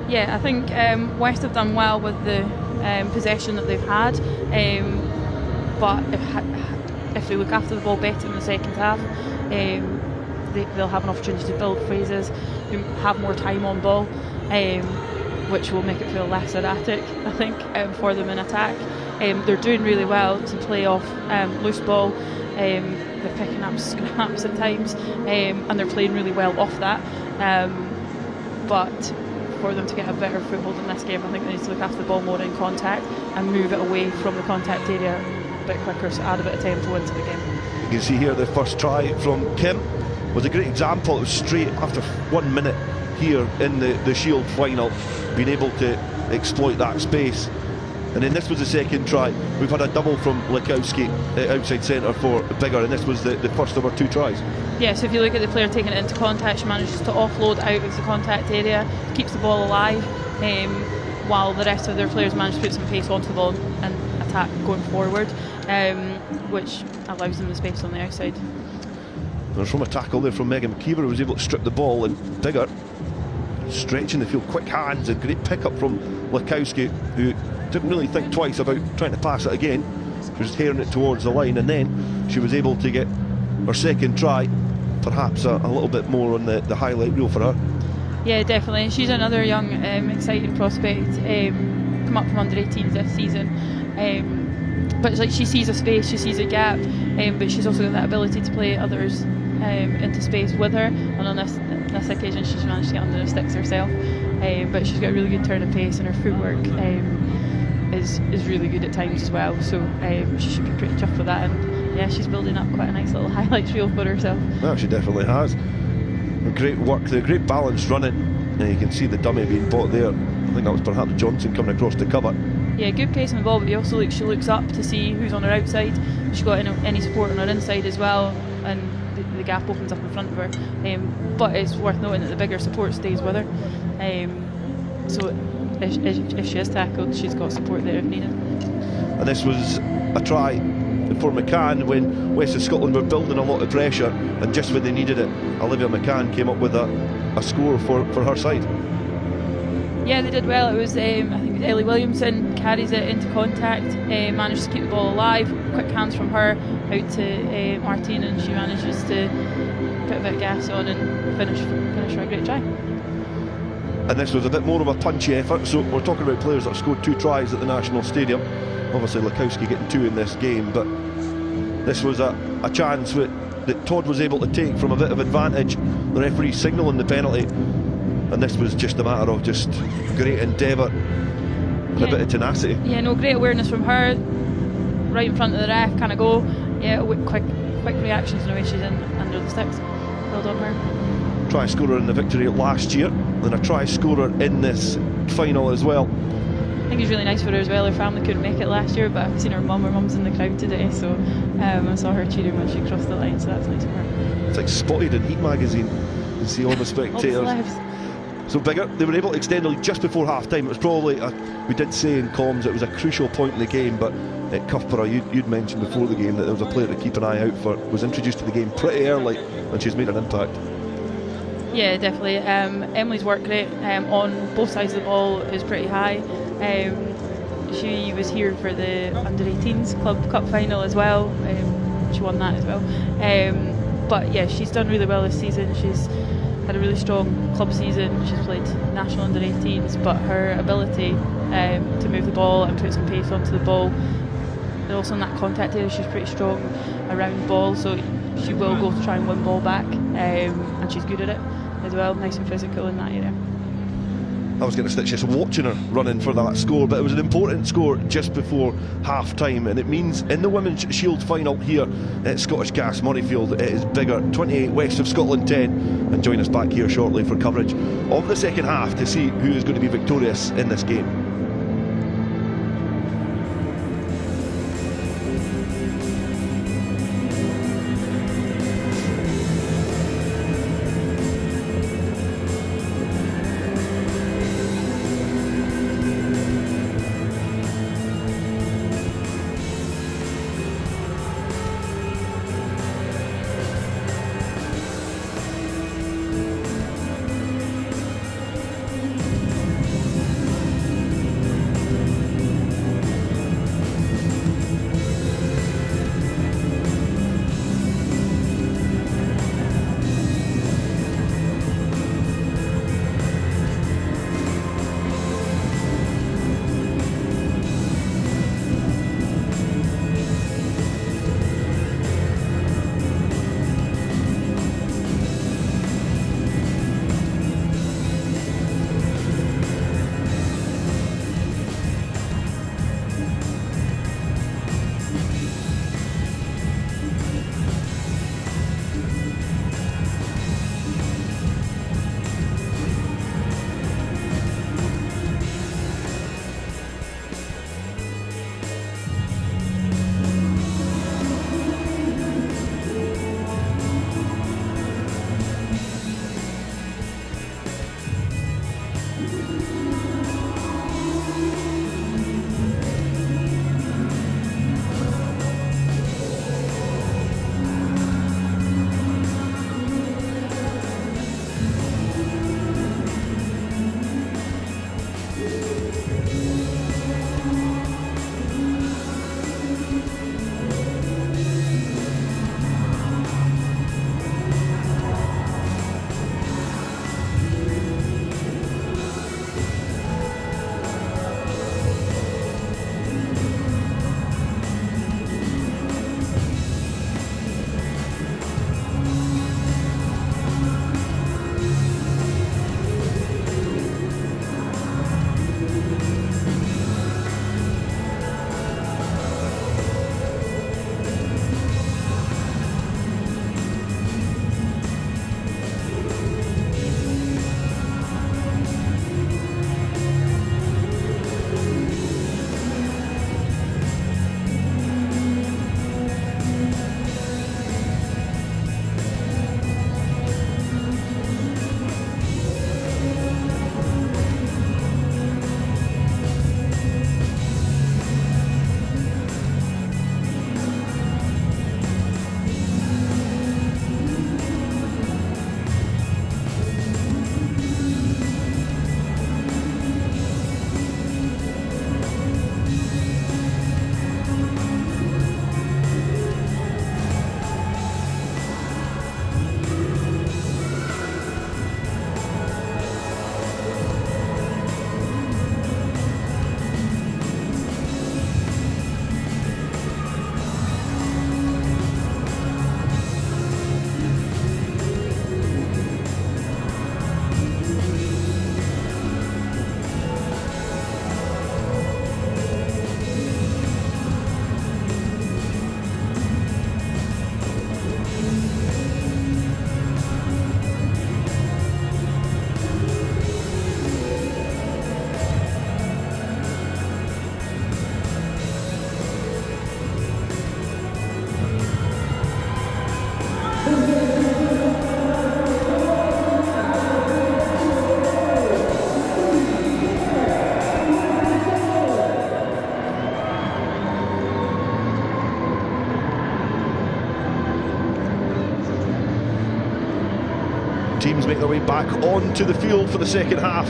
Yeah, I think West have done well with the possession that they've had, but if they look after the ball better in the second half, they'll have an opportunity to build phrases, have more time on ball, which will make it feel less erratic, I think, for them in attack. They're doing really well to play off loose ball. They're picking up scraps at times, and they're playing really well off that. But for them to get a better foothold in this game, I think they need to look after the ball more in contact and move it away from the contact area a bit quicker, so add a bit of tempo into the game. You can see here the first try from Kim was a great example. It was straight after 1 minute here in the Shield final, being able to exploit that space. And then this was the second try. We've had a double from Lekowski outside centre for Biggar, and this was the first of our two tries. Yeah, so if you look at the player taking it into contact, she manages to offload out of the contact area, keeps the ball alive, while the rest of their players manage to put some pace onto the ball and attack going forward, which allows them the space on the outside. There's from a tackle there from Megan McKeever, who was able to strip the ball, and Biggar stretching the field, quick hands, and great pick-up from Lekowski, who didn't really think twice about trying to pass it again. She was tearing it towards the line, and then she was able to get her second try, perhaps a little bit more on the highlight reel for her. Yeah, definitely. She's another young, exciting prospect, come up from under 18s this season, But it's like she sees a space, she sees a gap, but she's also got that ability to play others into space with her. And on this occasion, she's managed to get under the sticks herself. But she's got a really good turn of pace, and her footwork is really good at times as well. So she should be pretty chuffed with that. And yeah, she's building up quite a nice little highlights reel for herself. Well, she definitely has. Great work there, great balance running. And you can see the dummy being bought there. I think that was perhaps Johnson coming across to cover. Yeah, good pace on the ball, but also she looks up to see who's on her outside. She got any support on her inside as well, and the gap opens up in front of her. But it's worth noting that the bigger support stays with her. So if she is tackled, she's got support there if needed. And this was a try for McCann when West of Scotland were building a lot of pressure, and just when they needed it, Olivia McCann came up with a score for her side. Yeah, they did well. It was I think Ellie Williamson carries it into contact, managed to keep the ball alive. Quick hands from her out to Martine, and she manages to put a bit of gas on and finish for a great try. And this was a bit more of a punchy effort. So we're talking about players that have scored 2 tries at the National Stadium. Obviously Lukowski getting 2 in this game, but this was a chance that Todd was able to take from a bit of advantage. The referee signalling the penalty, and this was just a matter of just great endeavour and a bit of tenacity. Yeah, no, great awareness from her, right in front of the ref, kind of go. Yeah, quick reactions in the way she's in under the sticks. Well done her. Try scorer in the victory last year, and a try scorer in this final as well. I think it's really nice for her as well. Her family couldn't make it last year, but I've seen her mum's in the crowd today, so I saw her cheering when she crossed the line, so that's nice for her. It's like spotted in Heat magazine. You see all the spectators. All the So Biggar, they were able to extend the lead just before half time. It was probably, we did say in comms, it was a crucial point in the game, but at Cuthborough, you'd mentioned before the game that there was a player to keep an eye out for, was introduced to the game pretty early, and she's made an impact. Yeah, definitely. Emily's work rate on both sides of the ball is pretty high. She was here for the under-18s Club Cup final as well. She won that as well. But yeah, she's done really well this season. She's had a really strong club season. She's played national under-18s, but her ability to move the ball and put some pace onto the ball, and also in that contact area, she's pretty strong around the ball, so she will go to try and win ball back, and she's good at it as well, nice and physical in that area. I was going to stick just watching her running for that score, but it was an important score just before half time, and it means in the Women's Shield final here at Scottish Gas Murrayfield, it is Biggar 28, West of Scotland 10, and join us back here shortly for coverage of the second half to see who is going to be victorious in this game. teams make their way back onto the field for the second half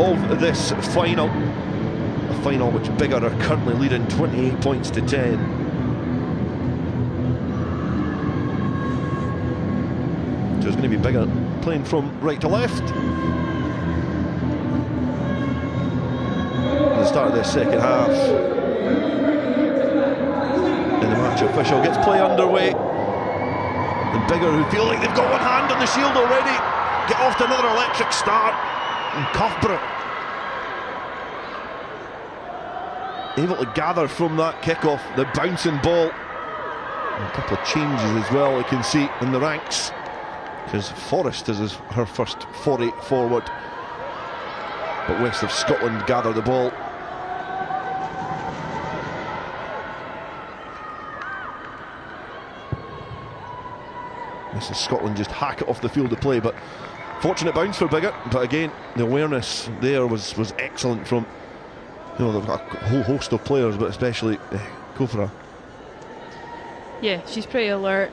of this final. A final which Biggar are currently leading 28 points to 10. So it's going to be Biggar playing from right to left. At the start of this second half. And the match official gets play underway. And Biggar, who feel like they've got one hand on the shield already, get off to another electric start. And Cuthbert able to gather from that kickoff, the bouncing ball. And a couple of changes as well, you can see in the ranks, because Forrest is her first foray forward. But West of Scotland gather the ball. West of Scotland just hack it off the field of play, but fortunate bounce for Biggar. But again, the awareness there was excellent from, you know, a whole host of players, but especially Kofra. Yeah, she's pretty alert.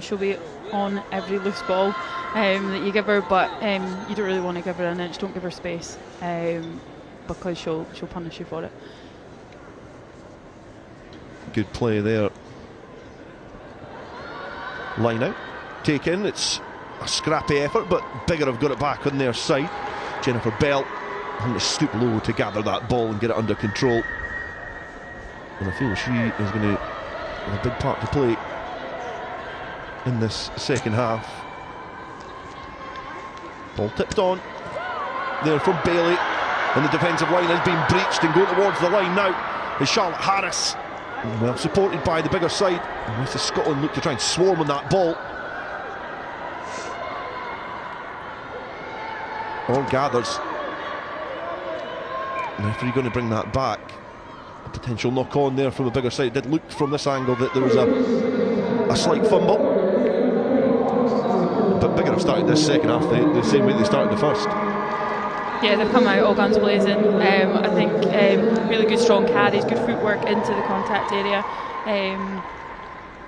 She'll be on every loose ball that you give her, but you don't really want to give her an inch. Don't give her space, because she'll punish you for it. Good play there. Line out, take in. It's a scrappy effort, but Biggar have got it back on their side. Jennifer Bell having to stoop low to gather that ball and get it under control. And I feel she is going to have a big part to play in this second half. Ball tipped on there from Bailey, and the defensive line has been breached, and going towards the line now is Charlotte Harris, well supported by the Biggar side. And West of Scotland look to try and swarm on that ball. All gathers. Referee going to bring that back. A potential knock on there from the Biggar side. It did look from this angle that there was a slight fumble. But Biggar have started this second half the same way they started the first. Yeah, they've come out all guns blazing. I think really good strong carries, good footwork into the contact area,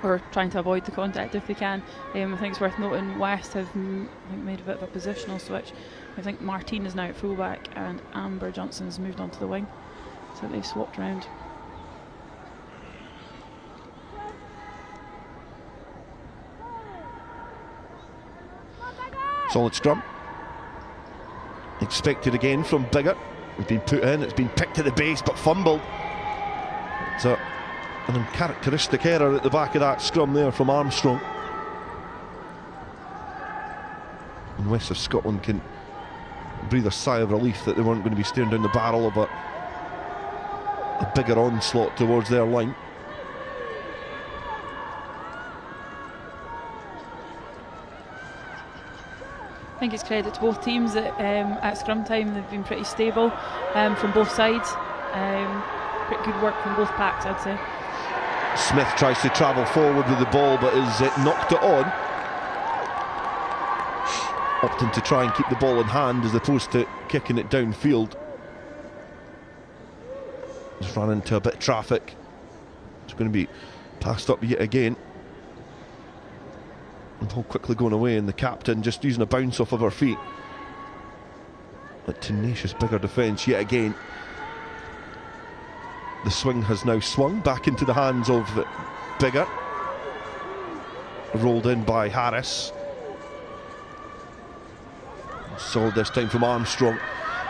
or trying to avoid the contact if they can. I think it's worth noting West have made a bit of a positional switch. I think Martine is now at fullback and Amber Johnson's moved onto the wing, so they've swapped around. Solid scrum. Expected again from Biggar. It's been put in, it's been picked at the base but fumbled. It's an uncharacteristic error at the back of that scrum there from Armstrong. And West of Scotland can breathe a sigh of relief that they weren't going to be staring down the barrel of a Biggar onslaught towards their line. I think it's credit to both teams that at scrum time they've been pretty stable from both sides. Pretty good work from both packs, I'd say. Smith tries to travel forward with the ball, but is knocked it on. Opting to try and keep the ball in hand as opposed to kicking it downfield. Just ran into a bit of traffic. It's going to be passed up yet again. The ball quickly going away, and the captain just using a bounce off of her feet. A tenacious Biggar defence yet again. The swing has now swung back into the hands of Biggar. Rolled in by Harris. Solid this time from Armstrong.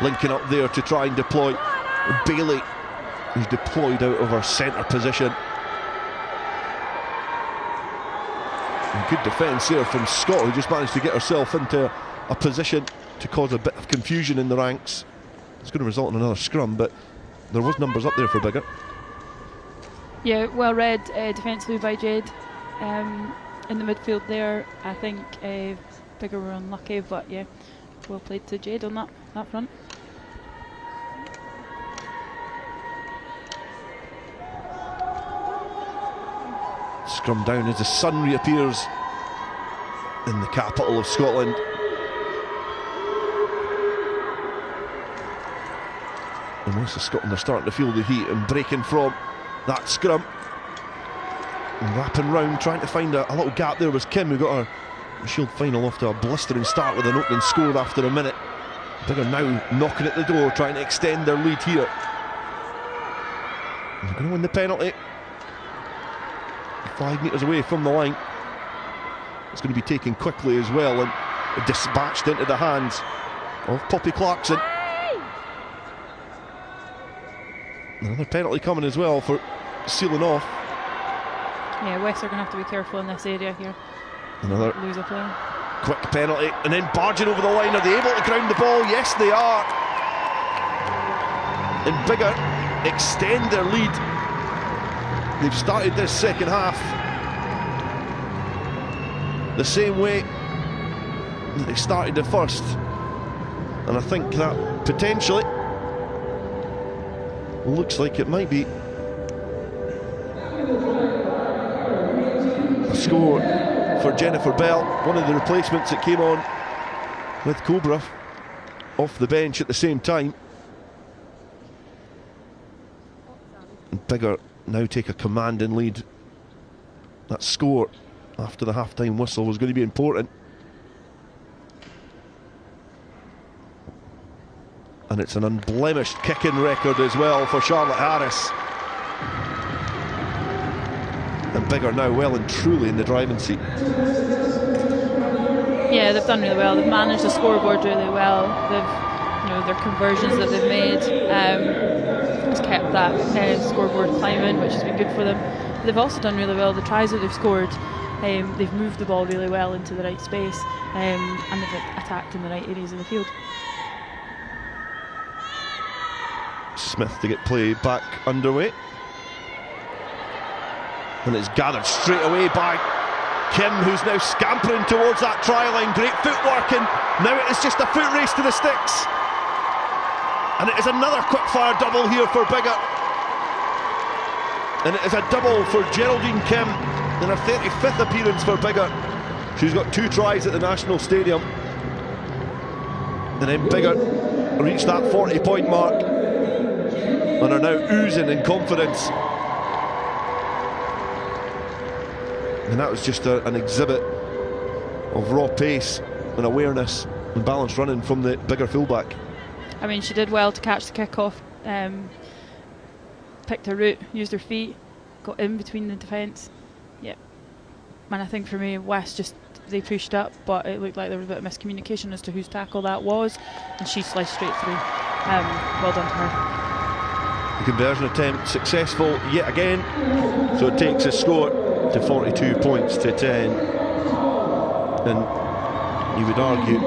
Linking up there to try and deploy. Bailey, who's deployed out of her centre position. And good defence here from Scott, who just managed to get herself into a position to cause a bit of confusion in the ranks. It's going to result in another scrum, but there was numbers up there for Biggar. Yeah, well read defensively by Jade in the midfield there. I think Biggar were unlucky, but yeah, well played to Jade on that front. Scrum down as the sun reappears in the capital of Scotland. And West of Scotland are starting to feel the heat and breaking from that scrum. And wrapping round, trying to find a little gap there was Kim, who got her Shield final after a blistering start with an opening score after a minute. Biggar now knocking at the door, trying to extend their lead here. They're going to win the penalty. 5 metres away from the line. It's going to be taken quickly as well and dispatched into the hands of Poppy Clarkson. Another penalty coming as well for sealing off. Yeah, West are going to have to be careful in this area here. Another lose a player. Quick penalty and then barging over the line. Are they able to ground the ball? Yes, they are. And Biggar extend their lead. They've started this second half the same way that they started the first, and I think that potentially looks like it might be a score for Jennifer Bell, one of the replacements that came on with Cobra off the bench at the same time. And Biggar now take a commanding lead. That score after the half-time whistle was going to be important. And it's an unblemished kicking record as well for Charlotte Harris. And Biggar now well and truly in the driving seat. Yeah, they've done really well. They've managed the scoreboard really well. They've, their conversions that they've made has kept that scoreboard climbing, which has been good for them. They've also done really well. The tries that they've scored, they've moved the ball really well into the right space, and they've attacked in the right areas of the field. Smith to get play back underway. And it's gathered straight away by Kim, who's now scampering towards that try line. Great footwork, and now it is just a foot race to the sticks. And it is another quick-fire double here for Biggar. And it is a double for Geraldine Kim in her 35th appearance for Biggar. She's got 2 tries at the National Stadium. And then Biggar reached that 40-point mark and are now oozing in confidence. And that was just an exhibit of raw pace and awareness and balanced running from the Biggar fullback. I mean, she did well to catch the kick-off, picked her route, used her feet, got in between the defence. Yeah. And I think for me, West they pushed up, but it looked like there was a bit of miscommunication as to whose tackle that was, and she sliced straight through. Well done to her. The conversion attempt successful yet again, so it takes a score to 42 points to 10. And you would argue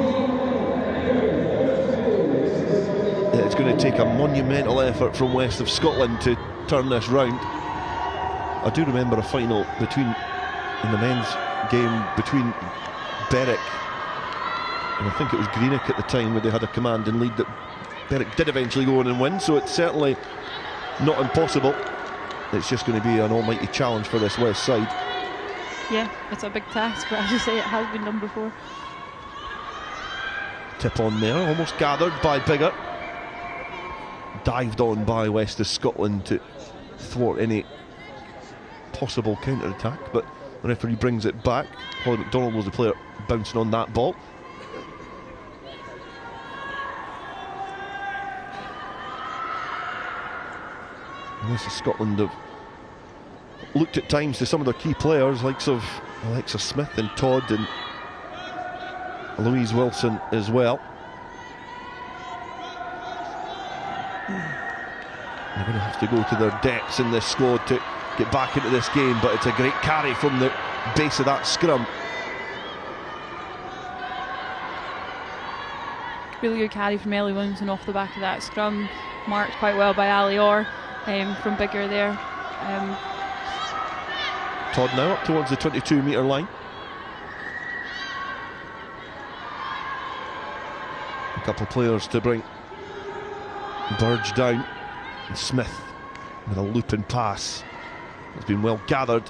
that it's going to take a monumental effort from West of Scotland to turn this round. I do remember a final in the men's game between Berwick and I think it was Greenock at the time, where they had a commanding lead that Berwick did eventually go on and win, so it's certainly not impossible. It's just going to be an almighty challenge for this West side. Yeah, it's a big task, but as you say, it has been done before. Tip on there, almost gathered by Biggar. Dived on by West of Scotland to thwart any possible counter-attack, but the referee brings it back. Holly McDonald was the player bouncing on that ball. West of Scotland have looked at times to some of their key players, likes of Alexa Smith and Todd and Louise Wilson as well. They're going to have to go to their depths in this squad to get back into this game, but it's a great carry from the base of that scrum. Really good carry from Ellie Williamson off the back of that scrum, marked quite well by Ali Orr from Biggar there. Todd now up towards the 22-metre line. A couple of players to bring Burge down, and Smith with a looping pass. It's been well gathered.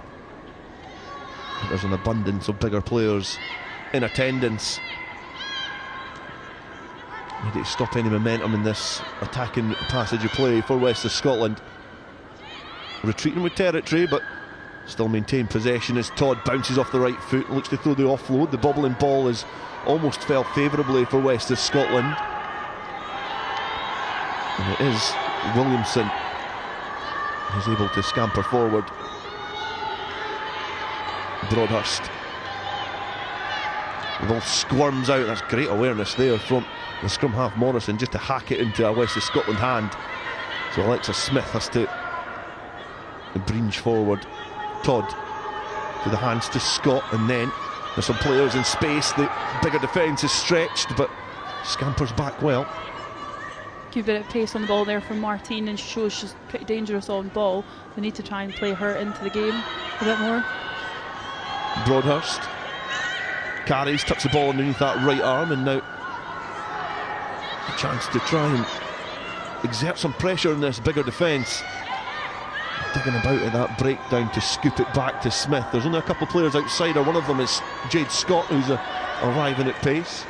There's an abundance of Biggar players in attendance, ready to stop any momentum in this attacking passage of play for West of Scotland. Retreating with territory, but Still maintain possession as Todd bounces off the right foot, looks to throw the offload. The bobbling ball is almost fell favourably for West of Scotland. And it is Williamson who's able to scamper forward. Broadhurst. The ball squirms out. That's great awareness there from the scrum half Morrison, just to hack it into a West of Scotland hand. So Alexa Smith has to breach forward. Todd to the hands to Scott, and then there's some players in space. The Biggar defence is stretched, but scampers back well. Good bit of pace on the ball there from Martine, and she shows she's pretty dangerous on ball. They need to try and play her into the game a bit more. Broadhurst carries, tucks the ball underneath that right arm, and now a chance to try and exert some pressure on this Biggar defence. Digging about at that breakdown to scoop it back to Smith. There's only a couple of players outside her. One of them is Jade Scott, who's arriving at pace.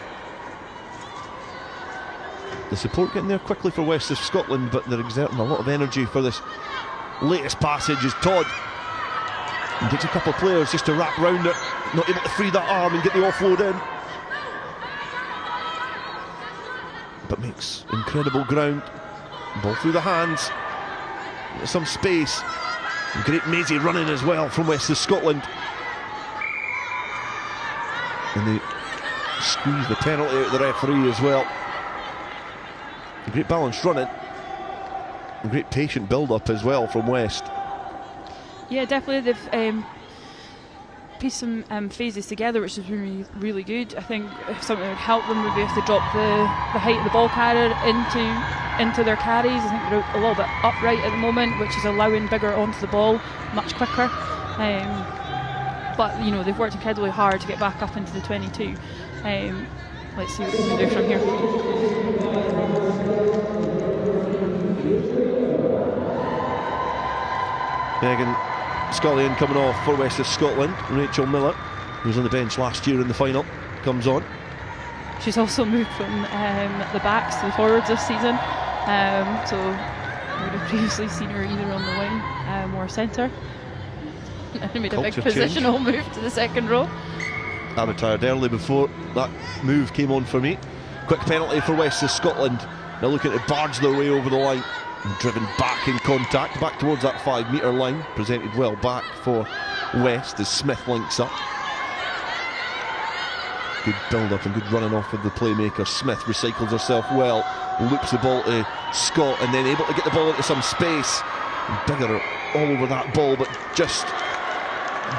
The support getting there quickly for West of Scotland, but they're exerting a lot of energy for this latest passage as Todd. And takes a couple of players just to wrap round it, not able to free that arm and get the offload in. But makes incredible ground. Ball through the hands. There's some space. And great Maisie running as well from West of Scotland. And they squeeze the penalty out of the referee as well. A great balanced running. A great patient build-up as well from West. Yeah, definitely they've pieced some phases together, which has been really, really good. I think if something would help them would be if they drop the height of the ball carrier into their carries. I think they're a little bit upright at the moment, which is allowing Biggar onto the ball much quicker. But you know, they've worked incredibly hard to get back up into the 22. Let's see what they can do from here. Megan Scullion coming off for West of Scotland. Rachel Miller, who was on the bench last year in the final, comes on. She's also moved from the backs to the forwards this season, so we would have previously seen her either on the wing or centre. And made a big positional move to the second row. I retired early before that move came on for me. Quick penalty for West of Scotland. Now looking to barge their way over the line. And driven back in contact, back towards that 5 metre line. Presented well back for West as Smith links up. Good build-up and good running off of the playmaker. Smith recycles herself well, loops the ball to Scott, and then able to get the ball into some space. And Biggar all over that ball, but just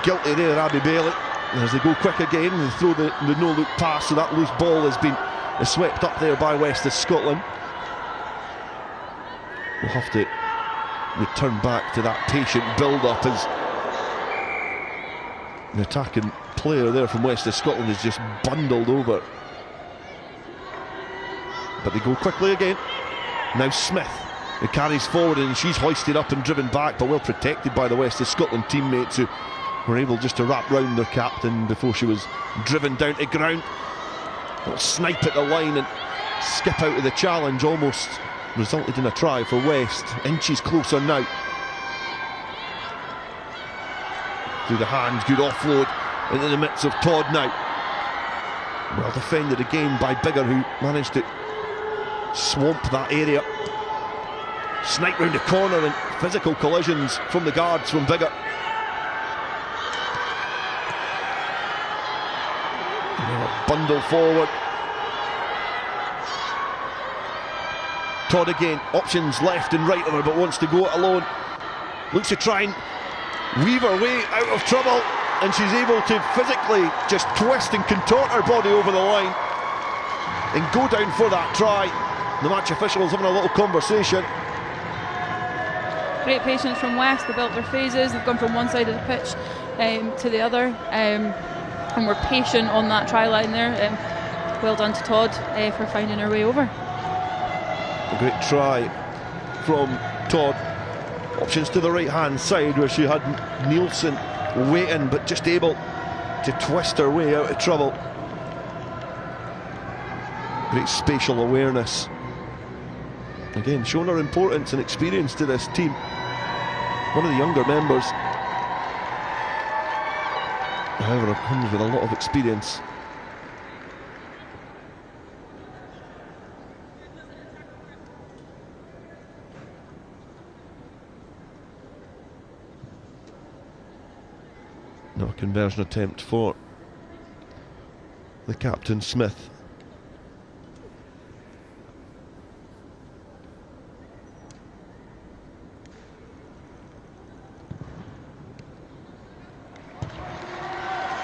guilty there, Abby Bailey. And as they go quick again, they throw the no-look pass, so that loose ball has been swept up there by West of Scotland. We'll have to return back to that patient build-up as the attacking player there from West of Scotland is just bundled over. But they go quickly again. Now Smith, who carries forward, and she's hoisted up and driven back, but well protected by the West of Scotland teammates who were able just to wrap round their captain before she was driven down to ground. They'll snipe at the line and skip out of the challenge, almost resulted in a try for West. Inches closer now. Through the hands, good offload into the midst of Todd now. Well defended again by Biggar, who managed to swamp that area. Snipe round the corner and physical collisions from the guards from Biggar. Bundle forward. Todd again, options left and right of her, but wants to go it alone. Looks to try and weave her way out of trouble, and she's able to physically just twist and contort her body over the line and go down for that try. The match officials having a little conversation. Great patience from West. They built their phases. They've gone from one side of the pitch to the other, and we're patient on that try line there. Well done to Todd for finding her way over. A great try from Todd. Options to the right hand side where she had Nielsen waiting, but just able to twist her way out of trouble. Great spatial awareness. Again, showing her importance and experience to this team. One of the younger members However, comes with a lot of experience. Not a conversion attempt for the captain, Smith.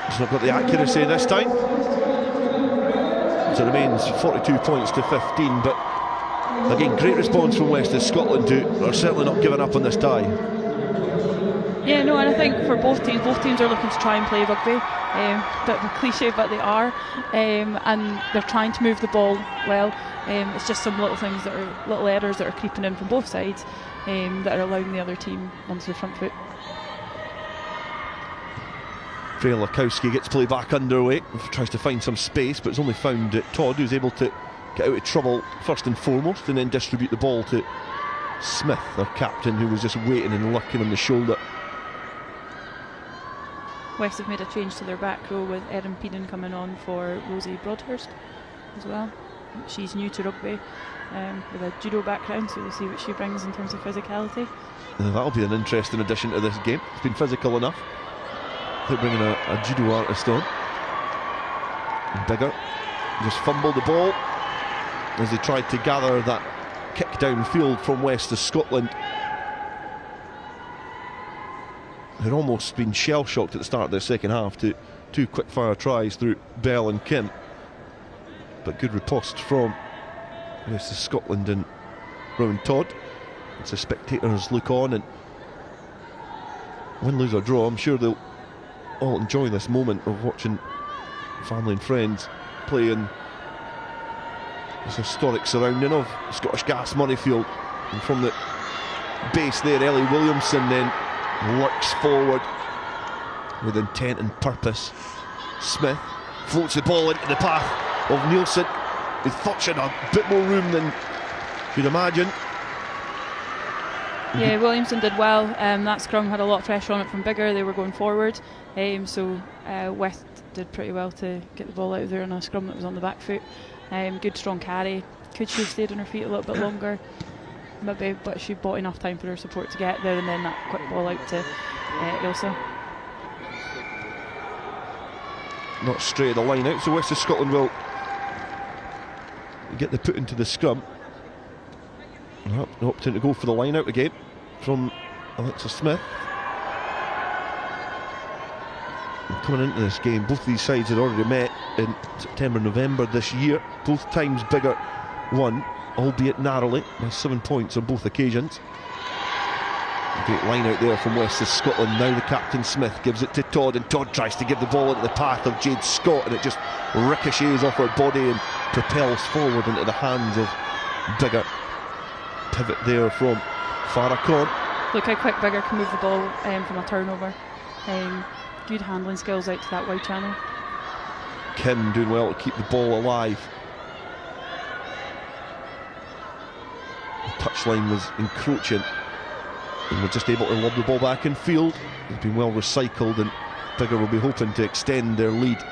He's not got the accuracy this time. So it remains 42 points to 15, but again, great response from West of Scotland, who are certainly not giving up on this tie. Yeah, no, and I think for both teams are looking to try and play rugby. Bit of a cliche, but they are, and they're trying to move the ball well. It's just some little things that are little errors that are creeping in from both sides that are allowing the other team onto the front foot. Freya Lakowski gets play back underway, tries to find some space, but it's only found Todd, who's able to get out of trouble first and foremost, and then distribute the ball to Smith, their captain, who was just waiting and lurking on the shoulder. West have made a change to their back row with Erin Peden coming on for Rosie Broadhurst as well. She's new to rugby with a judo background, so we'll see what she brings in terms of physicality. That'll be an interesting addition to this game. It's been physical enough. They're bringing a judo artist on. And Biggar just fumbled the ball as they tried to gather that kick downfield from West of Scotland. Had almost been shell-shocked at the start of their second half to two quick-fire tries through Bell and Kim. But good riposte from West of Scotland and Rowan Todd. As the spectators look on, and win, lose or draw, I'm sure they'll all enjoy this moment of watching family and friends play in this historic surrounding of Scottish Gas Murrayfield. And from the base there, Ellie Williamson then lurks forward with intent and purpose. Smith floats the ball into the path of Nielsen, who thought she had a bit more room than you'd imagine. Yeah, Williamson did well. That scrum had a lot of pressure on it from Biggar. They were going forward, so West did pretty well to get the ball out of there on a scrum that was on the back foot. Good strong carry. Could she have stayed on her feet a little bit longer? Maybe, but she bought enough time for her support to get there, and then that quick ball out to Ilsa. Not straight at the line out, so West of Scotland will get the put into the scrum. Opting to go for the line out again from Alexa Smith. And coming into this game, both of these sides had already met in September, November this year. Both times Biggar won, albeit narrowly, by 7 points on both occasions. A great line out there from West of Scotland. Now the captain Smith gives it to Todd, and Todd tries to give the ball into the path of Jade Scott, and it just ricochets off her body and propels forward into the hands of Biggar. Pivot there from Farah Khan. Look how quick Biggar can move the ball from a turnover. Good handling skills out to that wide channel. Kim doing well to keep the ball alive. The touchline was encroaching, and we're just able to lob the ball back in field. It's been well recycled, and Biggar will be hoping to extend their lead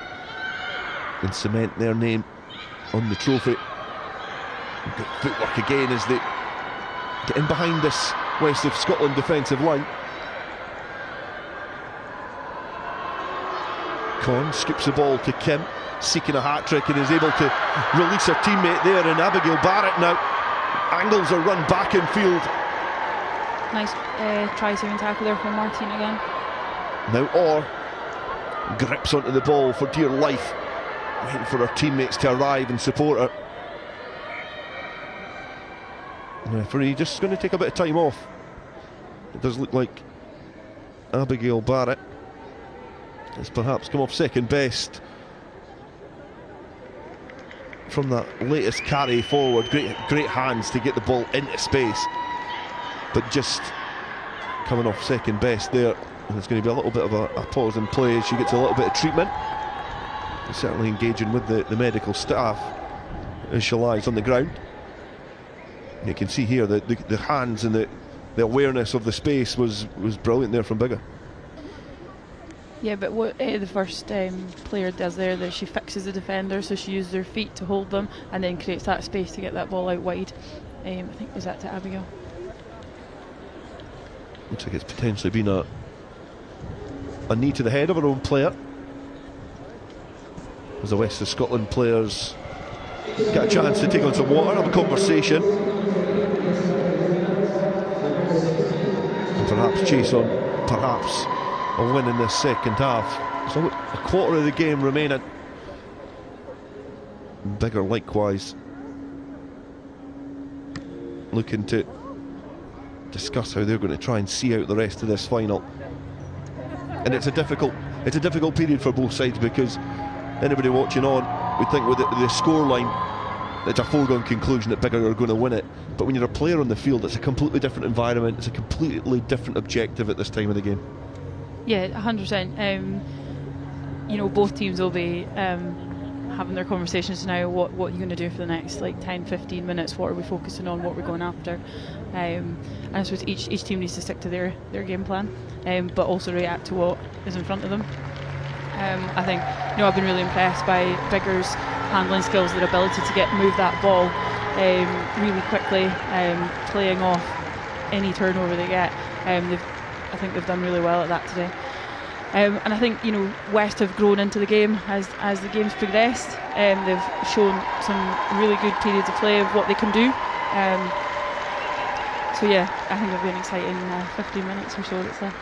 and cement their name on the trophy. Good footwork again as they get in behind this West of Scotland defensive line. Con scoops the ball to Kim, seeking a hat-trick, and is able to release her teammate there, and Abigail Barrett now angles a run back in field. Nice try-saving tackle there from Martine again. Now Orr grips onto the ball for dear life, waiting for her teammates to arrive and support her. The referee just going to take a bit of time off. It does look like Abigail Barrett has perhaps come off second best from that latest carry forward. Great hands to get the ball into space, but just coming off second best there. And there's going to be a little bit of a pause in play as she gets a little bit of treatment. Certainly engaging with the medical staff as she lies on the ground. You can see here that the hands and the awareness of the space was brilliant there from Biggar. Yeah, but what the first player does there, that she fixes the defender, so she uses her feet to hold them and then creates that space to get that ball out wide. I think, is that to Abigail? Looks like it's potentially been a knee to the head of her own player, as the West of Scotland players get a chance to take on some water, have a conversation, and perhaps chase on a win in this second half. So a quarter of the game remaining. Biggar likewise looking to discuss how they're going to try and see out the rest of this final. And it's a difficult period for both sides, because anybody watching on would think with the scoreline it's a foregone conclusion that Biggar are going to win it. But when you're a player on the field, it's a completely different environment, it's a completely different objective at this time of the game. Yeah, 100%. You know, both teams will be having their conversations now. What are you going to do for the next 10-15 minutes? What are we focusing on? What we're going after? And I suppose each team needs to stick to their game plan, but also react to what is in front of them. I think, I've been really impressed by Biggar's handling skills, their ability to move that ball really quickly, playing off any turnover they get. I think they've done really well at that today. And I think, West have grown into the game as the game's progressed. They've shown some really good periods of play of what they can do. So yeah, I think it'll be an exciting 15 minutes or so that's left.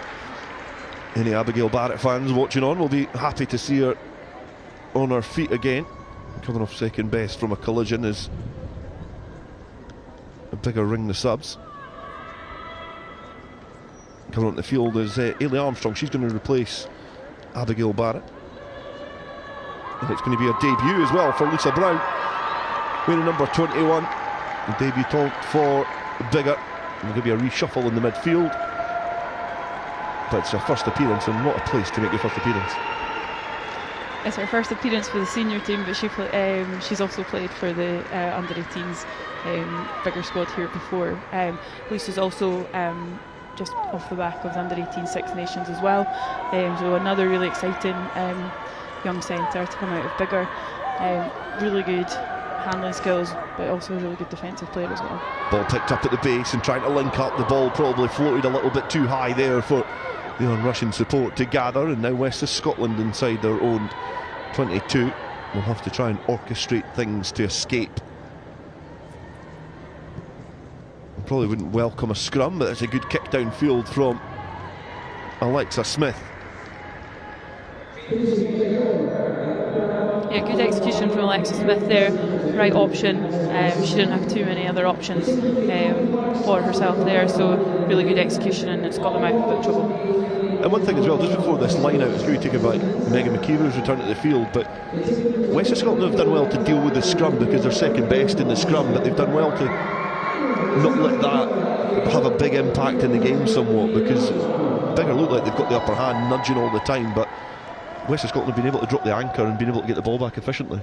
Any Abigail Barrett fans watching on will be happy to see her on her feet again, coming off second best from a collision as Biggar ring the subs. Coming on the field is Ailey Armstrong. She's going to replace Abigail Barrett, and it's going to be a debut as well for Lisa Brown, wearing number 21, a debutant for Biggar. There's going to be a reshuffle in the midfield, but it's her first appearance, and what a place to make your first appearance. It's her first appearance for the senior team, but she's also played for the under-18s Biggar squad here before. Lisa's also just off the back of the under-18 Six Nations as well. So another really exciting young centre to come out of Biggar. Really good handling skills, but also a really good defensive player as well. Ball picked up at the base and trying to link up. The ball probably floated a little bit too high there for the on-rushing support to gather, and now West of Scotland inside their own 22 will have to try and orchestrate things to escape. Probably wouldn't welcome a scrum, but it's a good kick downfield from Alexa Smith. Yeah, good execution from Alexa Smith there. Right option. She didn't have too many other options for herself there, so really good execution, and it's got them out of a bit of trouble. And one thing as well, just before this line out, it's really taken by Megan McKeever's return to the field, but West of Scotland have done well to deal with the scrum because they're second best in the scrum, but they've done well to not let that have a big impact in the game somewhat, because Biggar look like they've got the upper hand, nudging all the time, but West of Scotland have been able to drop the anchor and been able to get the ball back efficiently.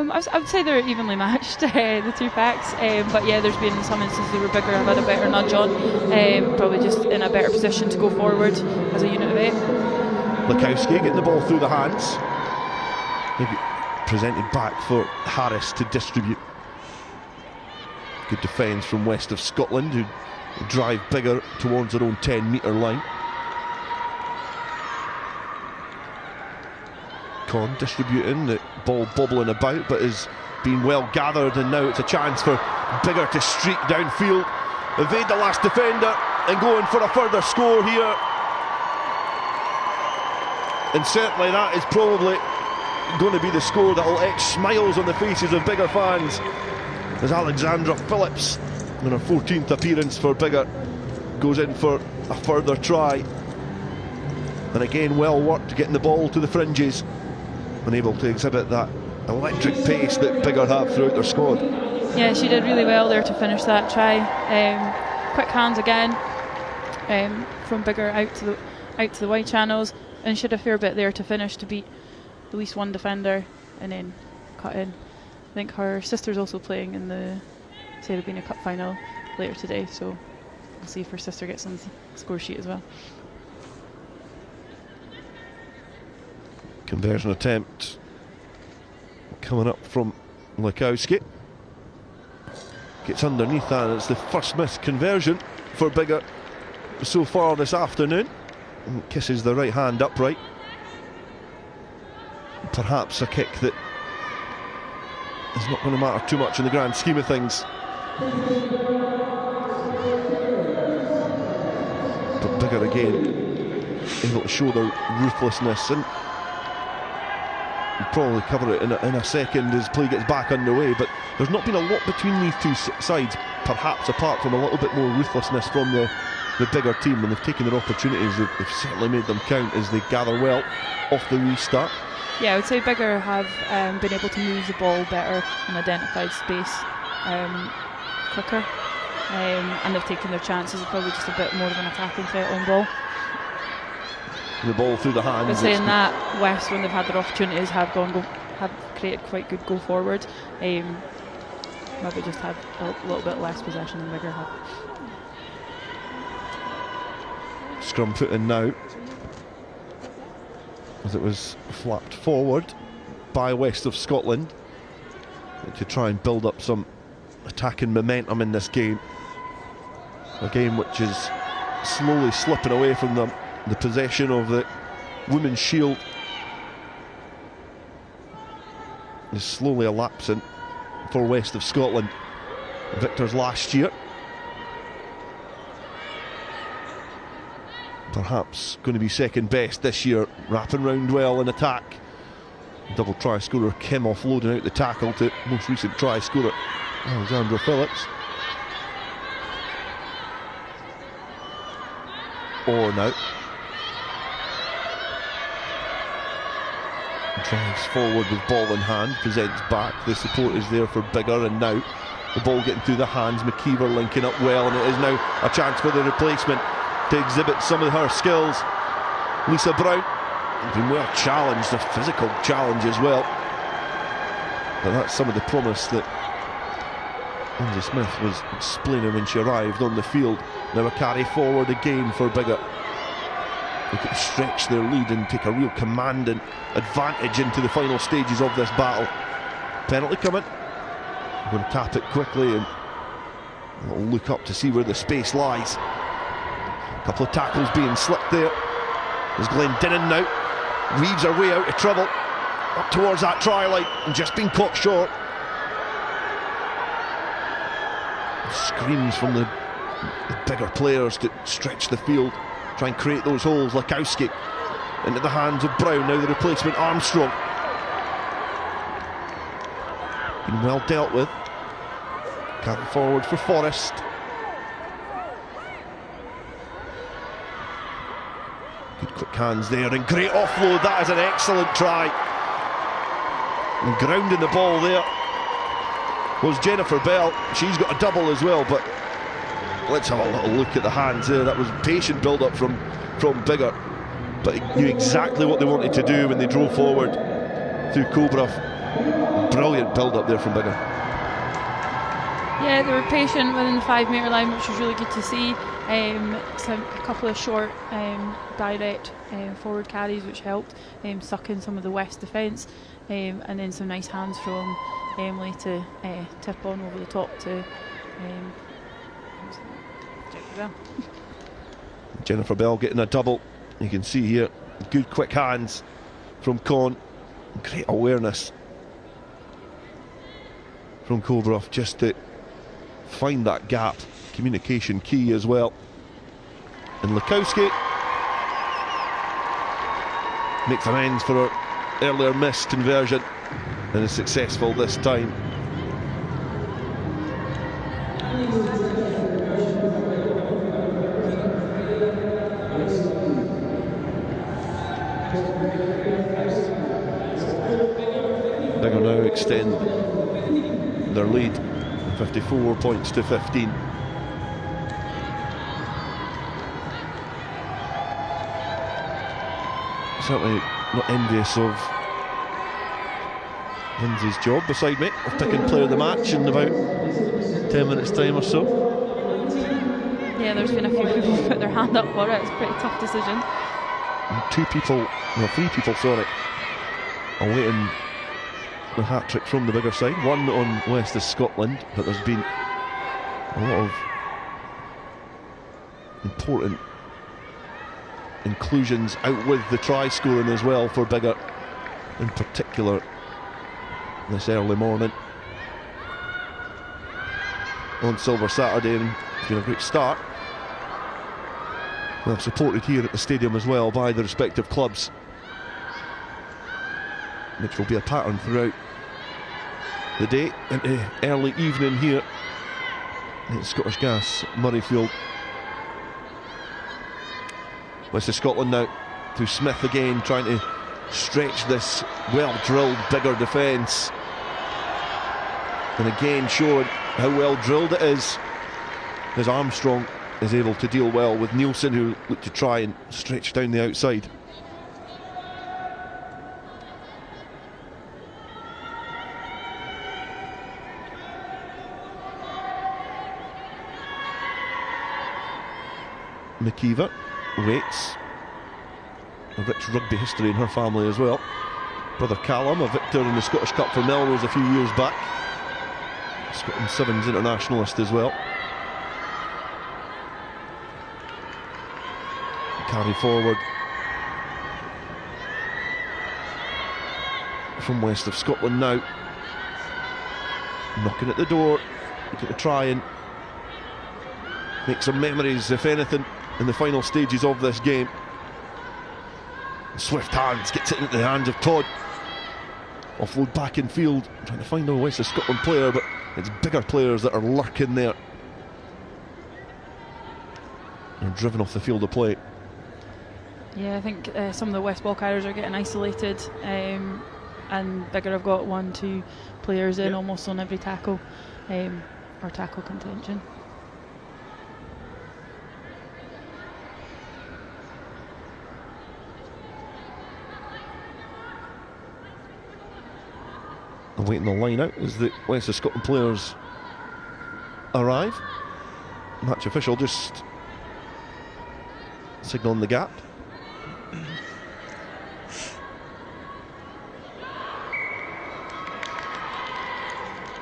I would say they're evenly matched, the two packs, but yeah, there's been some instances where Biggar have had a better nudge on, probably just in a better position to go forward as a unit of 8. Lukowski getting the ball through the hands, presented back for Harris to distribute. Good defence from West of Scotland, who drive Biggar towards their own 10-metre line. Con distributing, the ball bobbling about, but is being well gathered, and now it's a chance for Biggar to streak downfield, evade the last defender, and go in for a further score here. And certainly that is probably going to be the score that will etch smiles on the faces of Biggar fans, as Alexandra Phillips, in her 14th appearance for Biggar, goes in for a further try. And again, well worked getting the ball to the fringes, and able to exhibit that electric pace that Biggar have throughout their squad. Yeah, she did really well there to finish that try. Quick hands again from Biggar out to the wide channels, and she had a fair bit there to finish, to beat at least one defender and then cut in. I think her sister's also playing in the Sarabina Cup final later today, so we'll see if her sister gets on the score sheet as well. Conversion attempt coming up from Lukowski. Gets underneath that, and it's the first missed conversion for Biggar so far this afternoon. And kisses the right hand upright. Perhaps a kick that is not going to matter too much in the grand scheme of things. But Biggar again able to show their ruthlessness, and we'll probably cover it in a second as play gets back underway. But there's not been a lot between these two sides, perhaps apart from a little bit more ruthlessness from the Biggar team, and they've taken their opportunities. They've certainly made them count as they gather well off the restart. Yeah, I would say Biggar have been able to move the ball better and identified space quicker, and they've taken their chances. They're probably just a bit more of an attacking threat on ball. The ball through the hands. But saying that, West, when they've had their opportunities, have created quite good go forward. Maybe just had a little bit less possession than Biggar have. Scrum put in now, as it was flapped forward by West of Scotland to try and build up some attacking momentum in this game. A game which is slowly slipping away from them. The possession of the Women's Shield is slowly elapsing for West of Scotland. Victors last year. Perhaps going to be second best this year, wrapping round well in attack. Double try scorer Kim offloading out the tackle to most recent try scorer Alexandra Phillips. Or now drives forward with ball in hand, presents back. The support is there for Biggar, and now the ball getting through the hands. McKeever linking up well, and it is now a chance for the replacement to exhibit some of her skills. Lisa Brown has been well challenged, a physical challenge as well. But that's some of the promise that Lindsay Smith was explaining when she arrived on the field. Now a carry forward again for Biggar. They could stretch their lead and take a real command and advantage into the final stages of this battle. Penalty coming. I'm going to tap it quickly and we'll look up to see where the space lies. Couple of tackles being slipped there. There's Glendinning now. Weaves her way out of trouble. Up towards that try line and just been caught short. Screams from the Biggar players to stretch the field, try and create those holes. Lukowski into the hands of Brown. Now the replacement Armstrong. Been well dealt with. Carry forward for Forrest. Good quick hands there and great offload. That is an excellent try. And grounding the ball there was Jennifer Bell. She's got a double as well, but let's have a little look at the hands there. That was patient build-up from Biggar, but it knew exactly what they wanted to do when they drove forward through Cobra. Brilliant build-up there from Biggar. Yeah, they were patient within the 5 metre line, which was really good to see. So a couple of short, direct forward carries, which helped suck in some of the West defence, and then some nice hands from Emily to tip on over the top to Jennifer Bell getting a double. You can see here, good quick hands from Con. Great awareness from Kobrov just to find that gap. Communication key as well. And Lukowski makes amends for her earlier missed conversion and is successful this time. Biggar now extend their lead, 54 points to 15. Certainly not envious of Lynsey's job beside me of picking player of the match in about 10 minutes time or so. Yeah, there's been a few people who put their hand up for it. It's a pretty tough decision. And three people, sorry, awaiting the hat-trick from the Biggar side. One on West of Scotland, but there's been a lot of important inclusions out with the try scoring as well for Biggar, in particular this early morning on Silver Saturday, and it's been a great start. Well, supported here at the stadium as well by the respective clubs, which will be a pattern throughout the day and early evening here at Scottish Gas Murrayfield. West of Scotland now through Smith again, trying to stretch this well-drilled Biggar defence, and again showing how well drilled it is, as Armstrong is able to deal well with Nielsen, who looked to try and stretch down the outside. McKeever waits. A rich rugby history in her family as well. Brother Callum, a victor in the Scottish Cup for Melrose a few years back. Scotland Sevens internationalist as well. Carry forward from West of Scotland now. Knocking at the door, looking to try and make some memories, if anything, in the final stages of this game. Swift hands, gets it into the hands of Todd. Offload back in field, trying to find a West of Scotland player, but it's Biggar players that are lurking there. They're driven off the field of play. Yeah, I think some of the West ball carriers are getting isolated, and Biggar have got 1-2 players in almost on every tackle, or tackle contention. Waiting the line out as the West of Scotland players arrive. Match official just signalling the gap.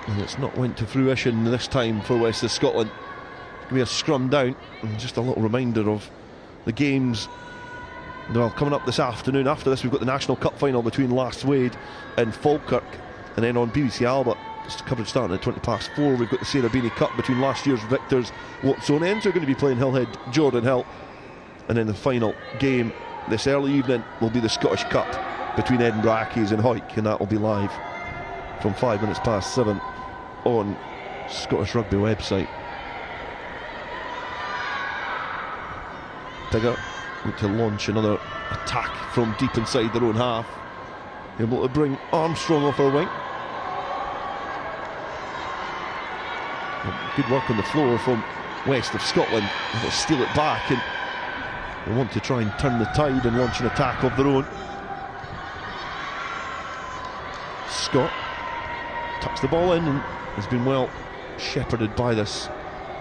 And it's not went to fruition this time for West of Scotland. It's going to be a scrum down, and just a little reminder of the games. Well, coming up this afternoon. After this, we've got the National Cup final between Lasswade and Falkirk. And then on BBC Alba, coverage starting at 4:20, we've got the Sarah Beanie Cup between last year's victors Watsonians, who are going to be playing Hillhead Jordan Hill. And then the final game this early evening will be the Scottish Cup between Edinburgh Accies and Hawick, and that will be live from 7:05 on Scottish Rugby website. Biggar look to launch another attack from deep inside their own half, able to bring Armstrong off her wing. Good work on the floor from West of Scotland. They'll steal it back, and they want to try and turn the tide and launch an attack of their own. Scott tucks the ball in and has been well shepherded by this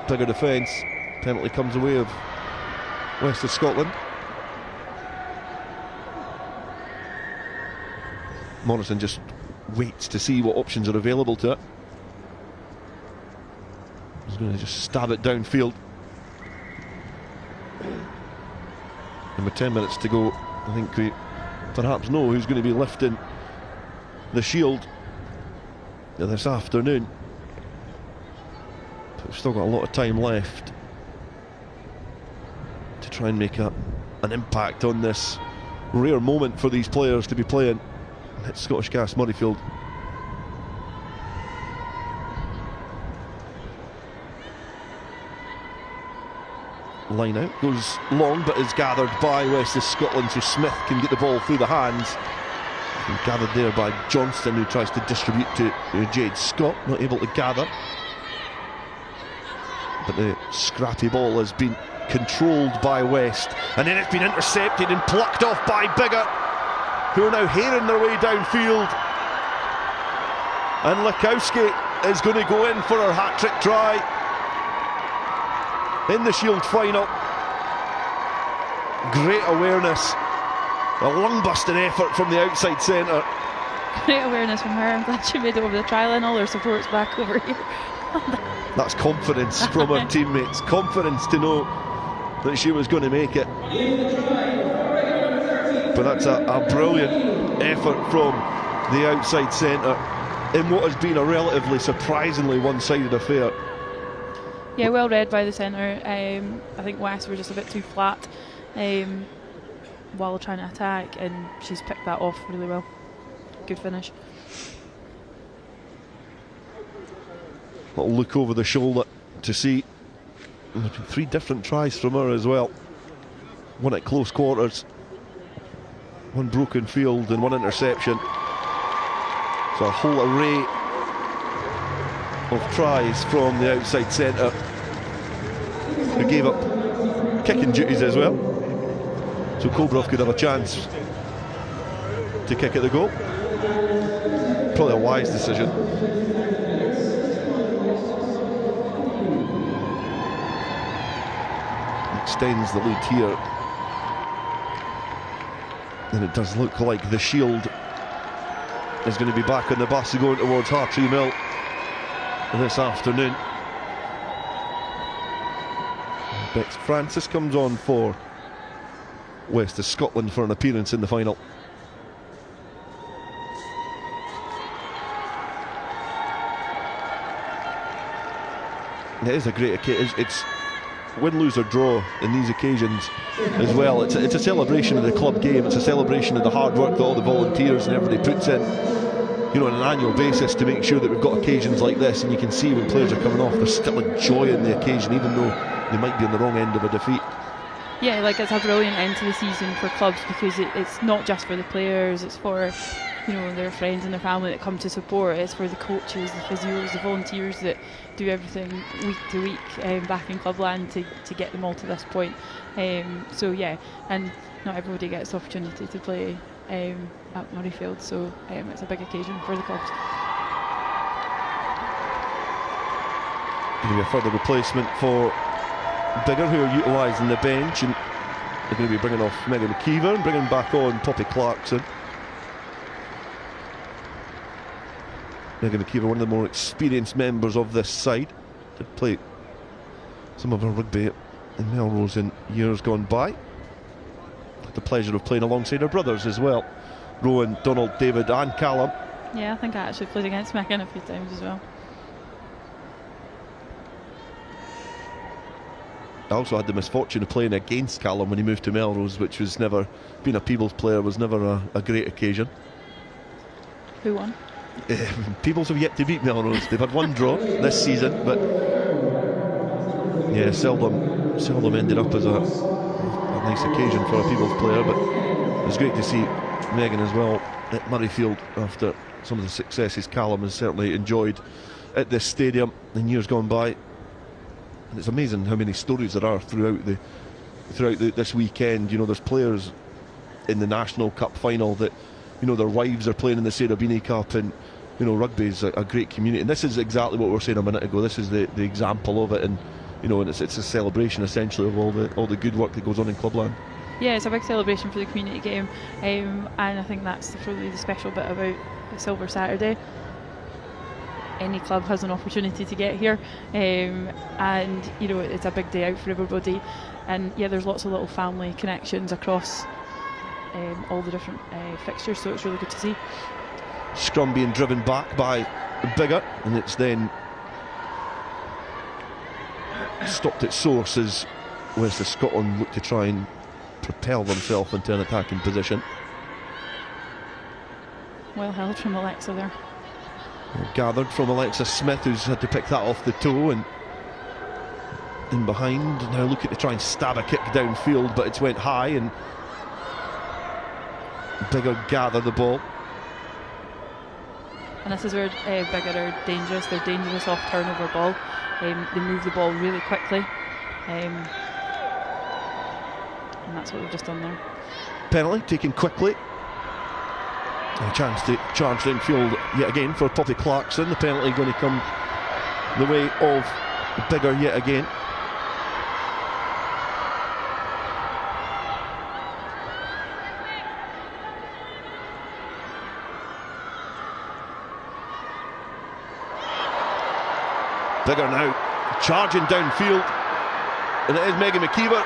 Biggar defence. Penalty comes away of West of Scotland. Morrison just waits to see what options are available to it. He's going to just stab it downfield. And with 10 minutes to go, I think we perhaps know who's going to be lifting the shield this afternoon. But we've still got a lot of time left to try and make an impact on this rare moment for these players to be playing at Scottish Gas Murrayfield. Line out goes long, but is gathered by West of Scotland, so Smith can get the ball through the hands. And gathered there by Johnston, who tries to distribute to Jade Scott, not able to gather. But the scrappy ball has been controlled by West, and then it's been intercepted and plucked off by Biggar, who are now herring their way downfield. And Lukowski is going to go in for her hat-trick try in the Shield final. Great awareness, a lung-busting effort from the outside centre, Great awareness from her. I'm glad she made it over the trial and all her support's back over here. That's confidence from her teammates. Confidence to know that she was going to make it. But that's a brilliant effort from the outside centre in what has been a relatively surprisingly one-sided affair. Yeah, well read by the centre. I think West were just a bit too flat while trying to attack, and she's picked that off really well. Good finish. Little look over the shoulder to see 3 different tries from her as well. One at close quarters, one broken field and one interception. So a whole array of tries from the outside centre, who gave up kicking duties as well. So Coburg could have a chance to kick at the goal. Probably a wise decision. Extends the lead here. And it does look like the Shield is going to be back on the bus going towards Hartree Mill this afternoon. Bex Francis comes on for West of Scotland for an appearance in the final. It is a great occasion. It's win, lose or draw in these occasions as well. It's a celebration of the club game. It's a celebration of the hard work that all the volunteers and everybody puts in, you know, on an annual basis to make sure that we've got occasions like this. And you can see when players are coming off, there's still a joy in the occasion, even though they might be on the wrong end of a defeat. Yeah, like it's a brilliant end to the season for clubs, because it's not just for the players, it's for, you know, their friends and their family that come to support. It's for the coaches, the physios, the volunteers that do everything week to week back in clubland to get them all to this point. So yeah, and not everybody gets the opportunity to play at Murrayfield, so it's a big occasion for the clubs. Going to be a further replacement for Biggar, who are utilising the bench, and they're going to be bringing off Megan McKeever and bringing back on Poppy Clarkson. Megan McKeever, one of the more experienced members of this side, did play some of her rugby in Melrose in years gone by. Had the pleasure of playing alongside her brothers as well, Rowan, Donald, David and Callum. Yeah, I think I actually played against Megan a few times as well. I also had the misfortune of playing against Callum when he moved to Melrose, which was never, being a Peebles player was never a great occasion. Who won? Peebles have yet to beat Melrose. They've had one draw this season, but yeah, seldom ended up as a nice occasion for a Peebles player. But it was great to see Megan as well at Murrayfield after some of the successes Callum has certainly enjoyed at this stadium in years gone by. And it's amazing how many stories there are throughout this weekend. You know, there's players in the National Cup final that, you know, their wives are playing in the Sarah Beanie Cup, and you know, rugby is a great community. And this is exactly what we were saying a minute ago. This is the example of it, and you know, and it's a celebration essentially of all the good work that goes on in clubland. Yeah, it's a big celebration for the community game, and I think that's probably the special bit about the Silver Saturday. Any club has an opportunity to get here, and you know, it's a big day out for everybody. And yeah, there's lots of little family connections across all the different fixtures, so it's really good to see. Scrum being driven back by Biggar, and it's then stopped at source as West of Scotland look to try and propel themselves into an attacking position. Well held from Alexa there. Gathered from Alexa Smith, who's had to pick that off the toe, and in behind, now looking to try and stab a kick downfield, but it's went high, and Biggar gather the ball. And this is where Biggar are dangerous. They're dangerous off turnover ball. They move the ball really quickly, and that's what they've just done there. Penalty taken quickly. A chance to charge downfield yet again for Poppy Clarkson. The penalty going to come the way of Biggar yet again. Biggar now charging downfield, and it is Megan McKeever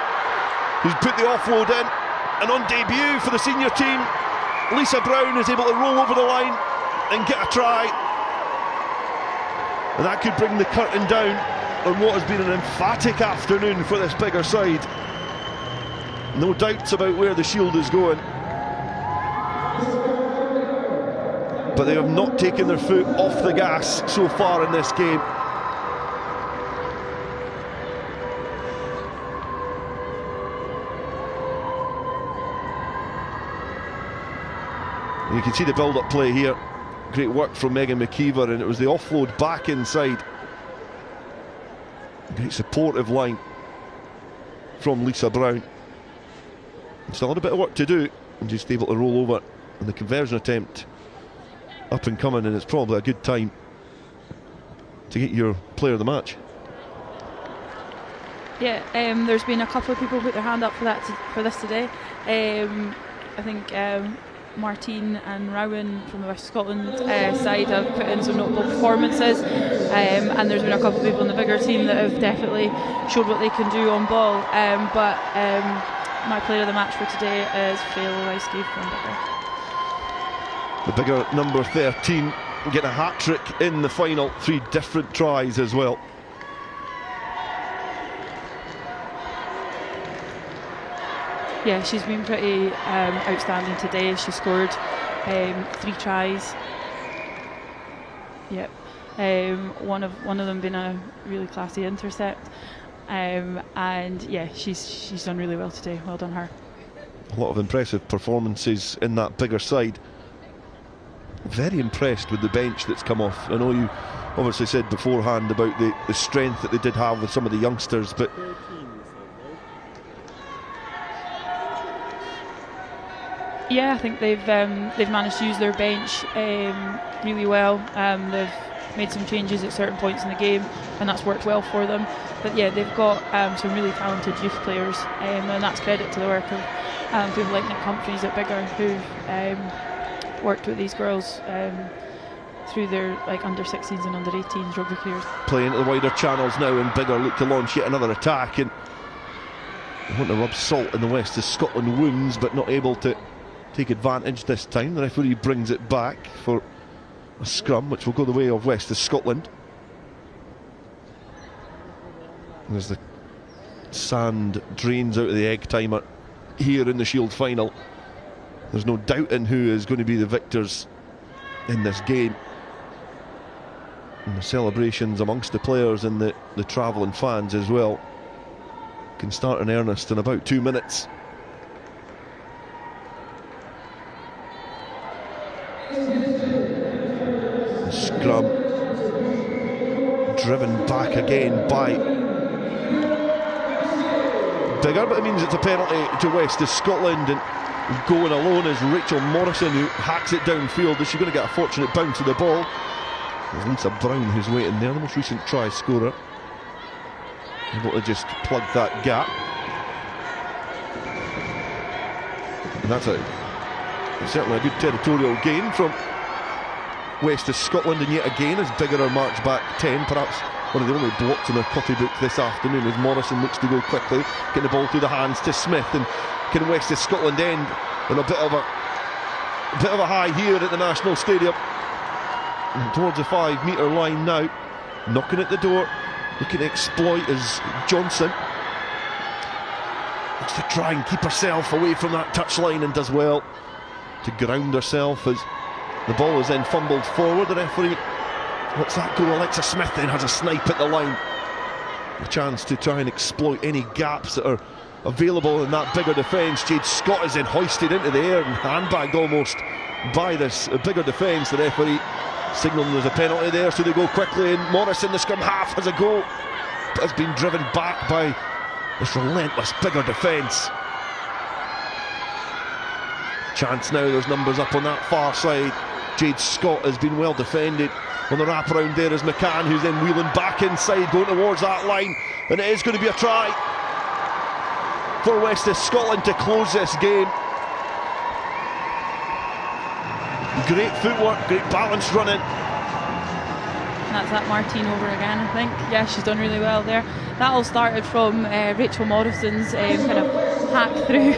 who's put the offload in, and on debut for the senior team, Lisa Brown is able to roll over the line and get a try, and that could bring the curtain down on what has been an emphatic afternoon for this Biggar side. No doubts about where the Shield is going, but they have not taken their foot off the gas so far in this game. You can see the build-up play here. Great work from Megan McKeever, and it was the offload back inside. Great supportive line from Lisa Brown. Still had a bit of work to do, and just able to roll over. And the conversion attempt up and coming, and it's probably a good time to get your player of the match. Yeah, there's been a couple of people put their hand up for this today. I think Martine and Rowan from the West Scotland side have put in some notable performances, and there's been a couple of people in the Biggar team that have definitely showed what they can do on ball. But my player of the match for today is Faye Lowski from Biggar. The Biggar number 13 getting a hat-trick in the final, 3 different tries as well. Yeah, she's been pretty outstanding today. She scored 3 tries. Yep, one of them being a really classy intercept, and yeah, she's done really well today. Well done her. A lot of impressive performances in that Biggar side. Very impressed with the bench that's come off. I know you obviously said beforehand about the strength that they did have with some of the youngsters, but yeah, I think they've managed to use their bench really well. They've made some changes at certain points in the game, and that's worked well for them. But yeah, they've got some really talented youth players, and that's credit to the work of people like Nick Humphreys at Biggar, who've worked with these girls through their under 16s and under 18s rugby careers. Playing at the wider channels now, and Biggar look to launch yet another attack, and they want to rub salt in the West of Scotland wounds, but not able to take advantage this time. The referee brings it back for a scrum, which will go the way of West of Scotland. And as the sand drains out of the egg timer here in the Shield final, there's no doubt in who is going to be the victors in this game. And the celebrations amongst the players and the travelling fans as well can start in earnest in about 2 minutes. The scrum driven back again by Biggar, but it means it's a penalty to West of Scotland, and going alone is Rachel Morrison, who hacks it downfield. Is she going to get a fortunate bounce of the ball? There's Lisa Brown who's waiting there, the most recent try scorer, able to just plug that gap. And that's certainly a good territorial gain from West of Scotland, and yet again as Biggar are marched back 10, perhaps one of the only blocks in their copybook this afternoon, as Morrison looks to go quickly, getting the ball through the hands to Smith, and can West of Scotland end on a bit of a high here at the National Stadium, and towards the 5 metre line now, knocking at the door, looking to exploit as Johnson looks to try and keep herself away from that touchline, and does well to ground herself as the ball is then fumbled forward. The referee lets that go. Alexa Smith then has a snipe at the line, a chance to try and exploit any gaps that are available in that Biggar defence. Jade Scott is then hoisted into the air and handbagged almost by this Biggar defence. The referee signalling there's a penalty there, so they go quickly, and Morrison, the scrum half, has a go, but has been driven back by this relentless Biggar defence. Chance now, there's numbers up on that far side. Jade Scott has been well defended. On the wraparound there is McCann, who's then wheeling back inside, going towards that line, and it is going to be a try for West of Scotland to close this game. Great footwork, great balance running. That's that Martine over again, I think. Yeah, she's done really well there. That all started from Rachel Morrison's kind of hack through,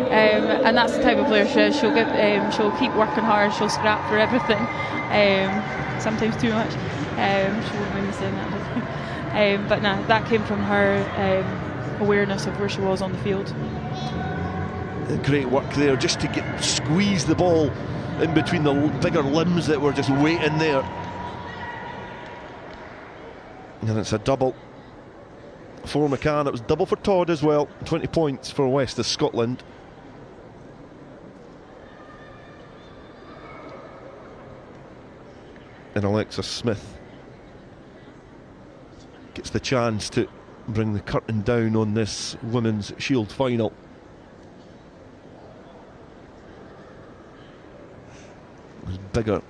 and that's the type of player she is. She'll keep working hard. She'll scrap for everything. Sometimes too much. She won't mind me saying that, I don't think. But no, that came from her awareness of where she was on the field. Great work there, just to squeeze the ball in between the bigger limbs that were just waiting there. And it's a double for McCann. It was double for Todd as well. 20 points for West of Scotland. And Alexa Smith gets the chance to bring the curtain down on this Women's Shield final. Biggar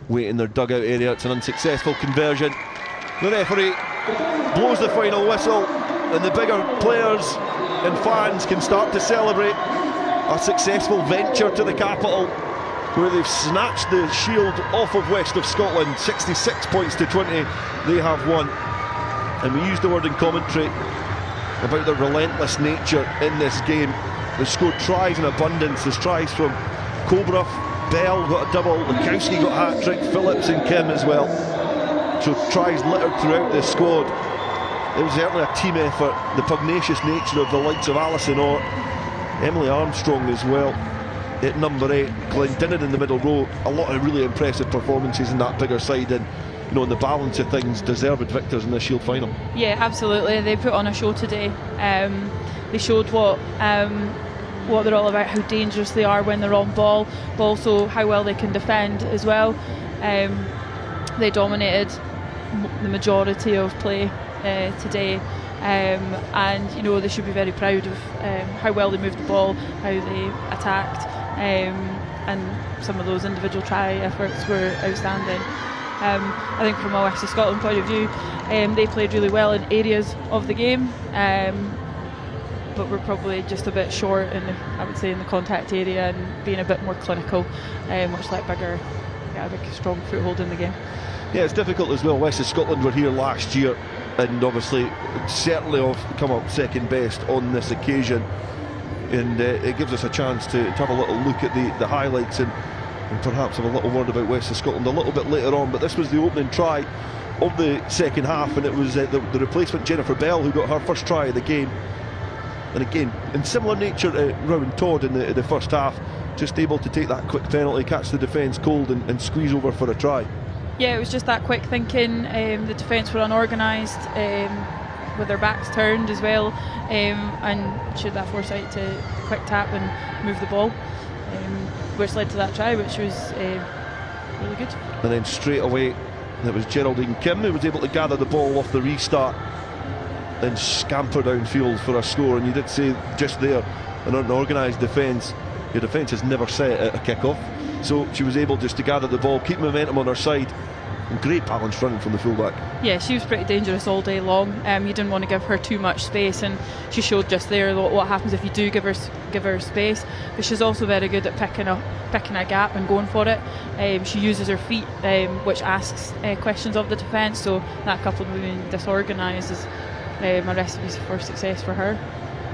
wait in their dugout area. It's an unsuccessful conversion. The referee blows the final whistle, and the Biggar players and fans can start to celebrate a successful venture to the capital, where they've snatched the shield off of West of Scotland. 66 points to 20 they have won. And we used the word in commentary about the relentless nature in this game. They've scored tries in abundance. There's tries from Cobra, Bell got a double, Lukowski got a hat-trick, Phillips and Kim as well. So tries littered throughout this squad. It was certainly a team effort. The pugnacious nature of the likes of Alison Orr, Emily Armstrong as well at number 8, Glendinning in the middle row. A lot of really impressive performances in that Biggar side, and you know, in the balance of things, deserved victors in the Shield final. Yeah, absolutely. They put on a show today. They showed what they're all about, how dangerous they are when they're on ball, but also how well they can defend as well. They dominated the majority of play today, and you know, they should be very proud of how well they moved the ball, how they attacked, and some of those individual try efforts were outstanding. I think from a West of Scotland point of view, they played really well in areas of the game, but we're probably just a bit short in the contact area and being a bit more clinical, which let Biggar get a big strong foothold in the game. Yeah, it's difficult as well. West of Scotland were here last year and obviously certainly have come up second best on this occasion, and it gives us a chance to have a little look at the highlights and perhaps have a little word about West of Scotland a little bit later on. But this was the opening try of the second half, and it was the replacement Jennifer Bell who got her first try of the game. And again, in similar nature to Rowan Todd in the first half, just able to take that quick penalty, catch the defence cold and squeeze over for a try. Yeah, it was just that quick thinking. The defence were unorganised, with their backs turned as well, and she had that foresight to quick tap and move the ball, which led to that try, which was really good. And then straight away, it was Geraldine Kim who was able to gather the ball off the restart and scamper downfield for a score. And you did say just there, an unorganised defence, your defence is never set at a kick-off, so she was able just to gather the ball, keep momentum on her side, and great balance running from the fullback. Yeah, she was pretty dangerous all day long. You didn't want to give her too much space, and she showed just there what happens if you do give her space. But she's also very good at picking a gap and going for it. She uses her feet, which asks questions of the defence, so that coupled with being disorganised is a recipe for success for her.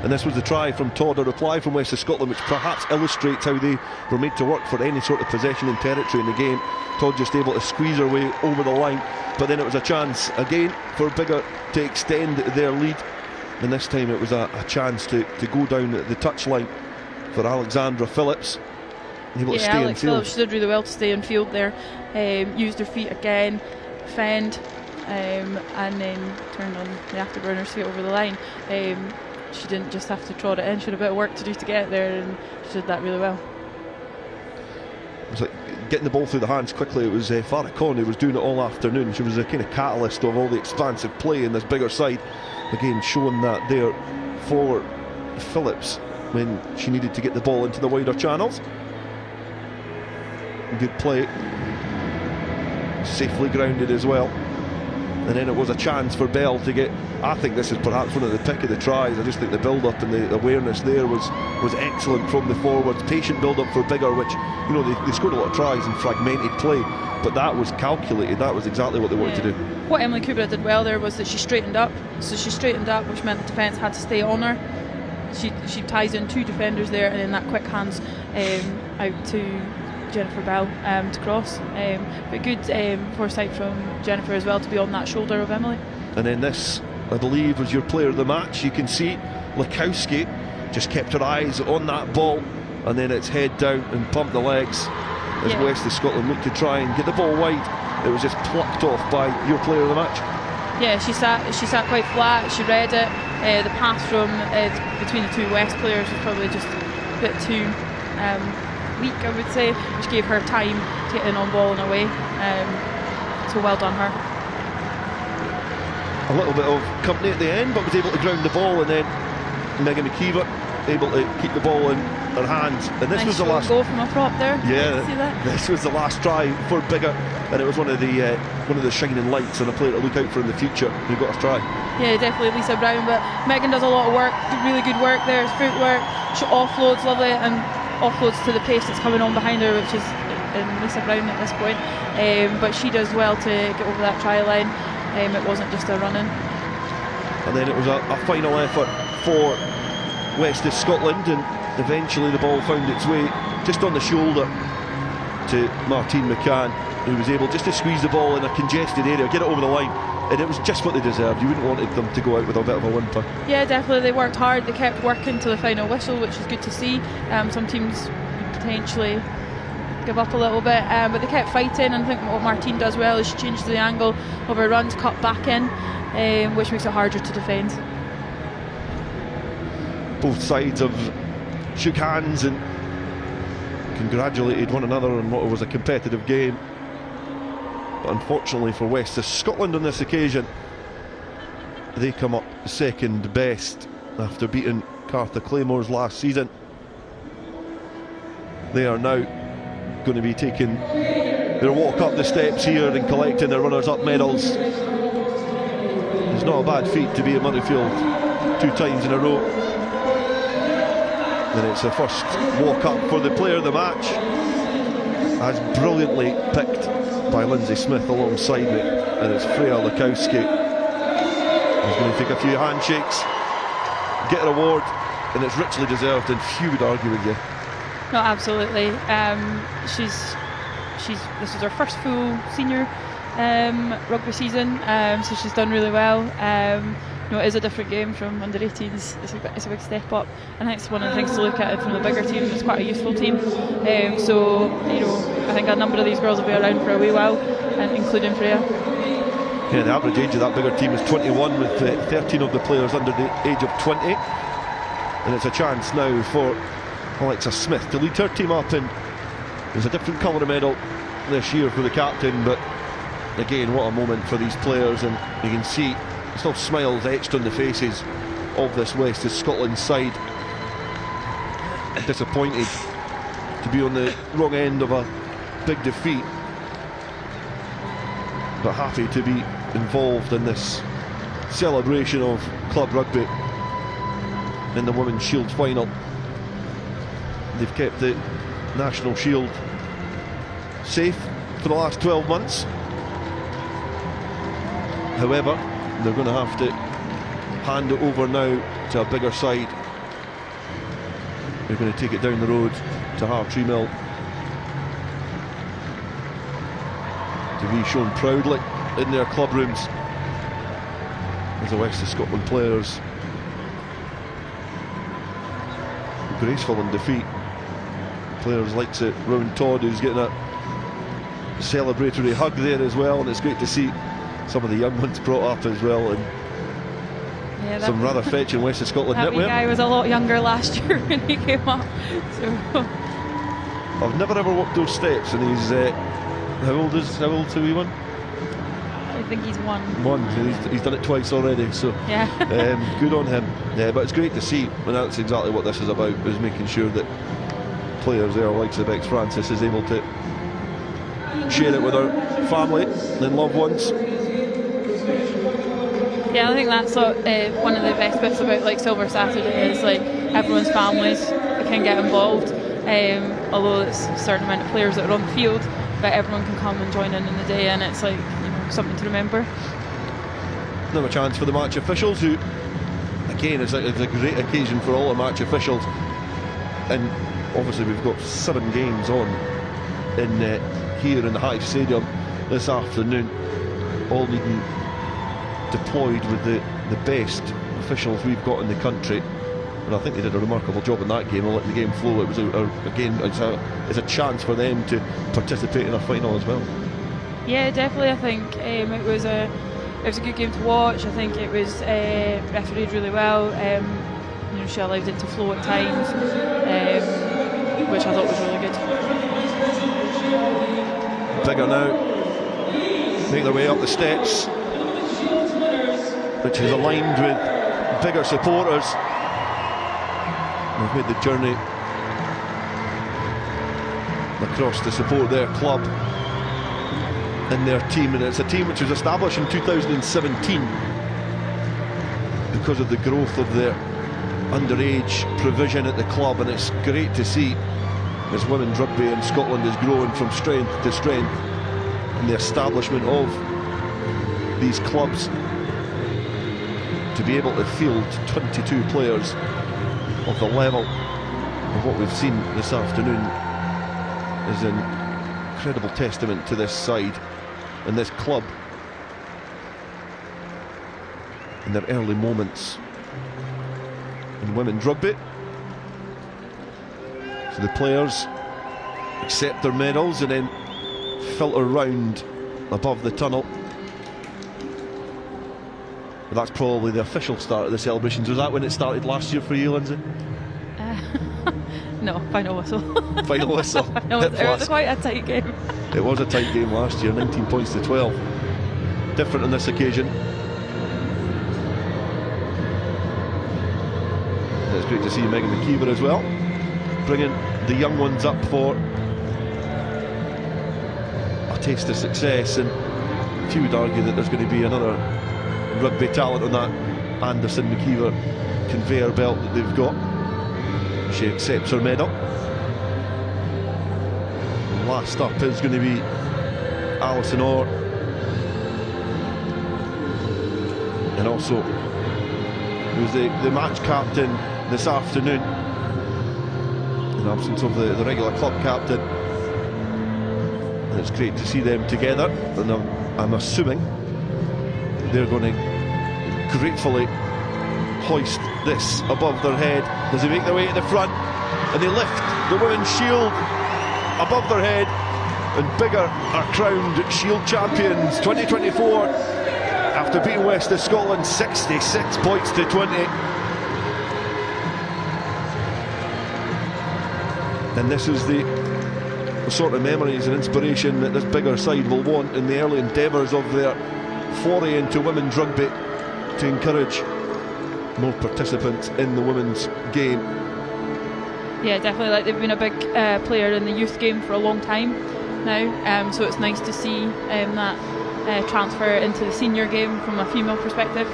And this was the try from Todd, a reply from West of Scotland, which perhaps illustrates how they were made to work for any sort of possession and territory in the game. Todd just able to squeeze her way over the line, but then it was a chance again for Biggar to extend their lead, and this time it was a chance to go down the touchline for Alexandra Phillips. Able to stay Alex in field. Phillips, she did really well to stay in field there, used her feet again, fend, and then turned on the afterburners to get over the line. She didn't just have to trot it in, she had a bit of work to do to get there, and she did that really well. It was like getting the ball through the hands quickly. It was Farah Khan who was doing it all afternoon. She was a kind of catalyst of all the expansive play in this Biggar side. Again, showing that there for Phillips when she needed to get the ball into the wider channels. Good play, safely grounded as well. and then it was a chance for Bell to get. I think this is perhaps one of the pick of the tries. I just think the build-up and the awareness there was excellent from the forwards. Patient build-up for Biggar, which, you know, they scored a lot of tries in fragmented play, but that was calculated. That was exactly what they wanted to do. What Emily Cooper did well there was that she straightened up. So she straightened up, which meant the defence had to stay on her. She ties in 2 defenders there, and then that quick hands out to Jennifer Bell to cross. But good foresight from Jennifer as well to be on that shoulder of Emily. And then this, I believe, was your player of the match. You can see Lakowski just kept her eyes on that ball, and then it's head down and pumped the legs as West of Scotland looked to try and get the ball wide. It was just plucked off by your player of the match. Yeah, she sat quite flat. She read it. The pass from between the 2 West players was probably just a bit too weak, I would say, which gave her time to get in on ball and away. So well done her. A little bit of company at the end, but was able to ground the ball, and then Megan McKeever able to keep the ball in her hands. And this was the last goal from a prop there. Yeah, see that? This was the last try for Biggar, and it was one of the shining lights and a player to look out for in the future who got a try. Yeah, definitely Lisa Brown, but Megan does a lot of work, really good work there. It's footwork, she offloads lovely, and offloads to the pace that's coming on behind her, which is Lisa Brown at this point. But she does well to get over that try line. It wasn't just a run-in. And then it was a final effort for West of Scotland, and eventually the ball found its way just on the shoulder to Martine McCann, who was able just to squeeze the ball in a congested area, get it over the line, and it was just what they deserved. You wouldn't want them to go out with a bit of a whimper. Yeah, definitely. They worked hard. They kept working to the final whistle, which is good to see. Some teams potentially give up a little bit, but they kept fighting, and I think what Martine does well is she changes the angle of her runs, cut back in, which makes it harder to defend. Both sides have shook hands and congratulated one another on what was a competitive game. But unfortunately for West of Scotland on this occasion, they come up second best after beating Cartha Claymores last season. They are now going to be taking their walk up the steps here and collecting their runners-up medals. It's not a bad feat to be at Murrayfield 2 times in a row. And it's the first walk up for the player of the match, as brilliantly picked by Lynsey Smith alongside me, and it's Freya Lakowski who's going to take a few handshakes, get an award, and it's richly deserved, and few would argue with you. No, absolutely. This is her first full senior rugby season, so she's done really well. You know, it is a different game from under 18s. It's a big step up, and I think it's one of the things to look at from the Biggar team. It's quite a youthful team, so you know, I think a number of these girls will be around for a wee while, and including Freya. Yeah, the average age of that Biggar team is 21, with 13 of the players under the age of 20, and it's a chance now for Alexa Smith to lead her team up, and there's a different colour of medal this year for the captain, but again, what a moment for these players, and you can see still smiles etched on the faces of this West of Scotland side. Disappointed to be on the wrong end of a big defeat, but happy to be involved in this celebration of club rugby in the Women's Shield final. They've kept the National Shield safe for the last 12 months. However, they're going to have to hand it over now to a bigger side. They're going to take it down the road to Hartree Mill to be shown proudly in their club rooms as the West of Scotland players, graceful in defeat. Players like Rowan Todd, who's getting a celebratory hug there as well, and it's great to see some of the young ones brought up as well, and yeah, some rather fetching West of Scotland knitwear. That guy was a lot younger last year when he came up. So I've never ever walked those steps, and he's how old's the wee one? I think he's one. He's done it twice already, so yeah. Good on him. Yeah, but it's great to see, and that's exactly what this is about, is making sure that players there like Bex Francis is able to share it with her family and loved ones. Yeah, I think that's one of the best bits about like Silver Saturday is like everyone's families can get involved. Although it's a certain amount of players that are on the field, but everyone can come and join in the day, and it's like, you know, something to remember. Now a chance for the match officials, who again is a great occasion for all our match officials, and obviously we've got 7 games on in here in the Hive Stadium this afternoon, all needing deployed with the best officials we've got in the country, and I think they did a remarkable job in that game. They'll let the game flow. It was it's a chance for them to participate in a final as well. Yeah, definitely. I think it was a good game to watch. I think it was refereed really well. You know, she allowed it to flow at times, which I thought was really good. Biggar now make their way up the steps, which is aligned with Biggar supporters. They've made the journey across to support their club and their team, and it's a team which was established in 2017 because of the growth of their underage provision at the club, and it's great to see as women's rugby in Scotland is growing from strength to strength, and the establishment of these clubs to be able to field 22 players of the level of what we've seen this afternoon is an incredible testament to this side and this club in their early moments in women's rugby. So the players accept their medals and then filter round above the tunnel. But that's probably the official start of the celebrations. Was that when it started last year for you, Lynsey? No, final whistle. Final whistle. No, it was quite a tight game. It was a tight game last year, 19 points to 12. Different on this occasion. And it's great to see Megan McKeever as well, bringing the young ones up for a taste of success. And few would argue that there's going to be another rugby talent on that Anderson McKeever conveyor belt that they've got. She accepts her medal. Last up is going to be Alison Orr, and also who's the match captain this afternoon in absence of the regular club captain. And it's great to see them together, and I'm assuming they're going to gratefully hoist this above their head as they make their way to the front, and they lift the women's shield above their head, and Biggar are crowned Shield champions 2024 after beating West of Scotland 66 points to 20. And this is the sort of memories and inspiration that this Biggar side will want in the early endeavours of their foray into women's rugby, to encourage more participants in the women's game. Yeah, definitely. Like, they've been a big player in the youth game for a long time now, so it's nice to see that transfer into the senior game from a female perspective.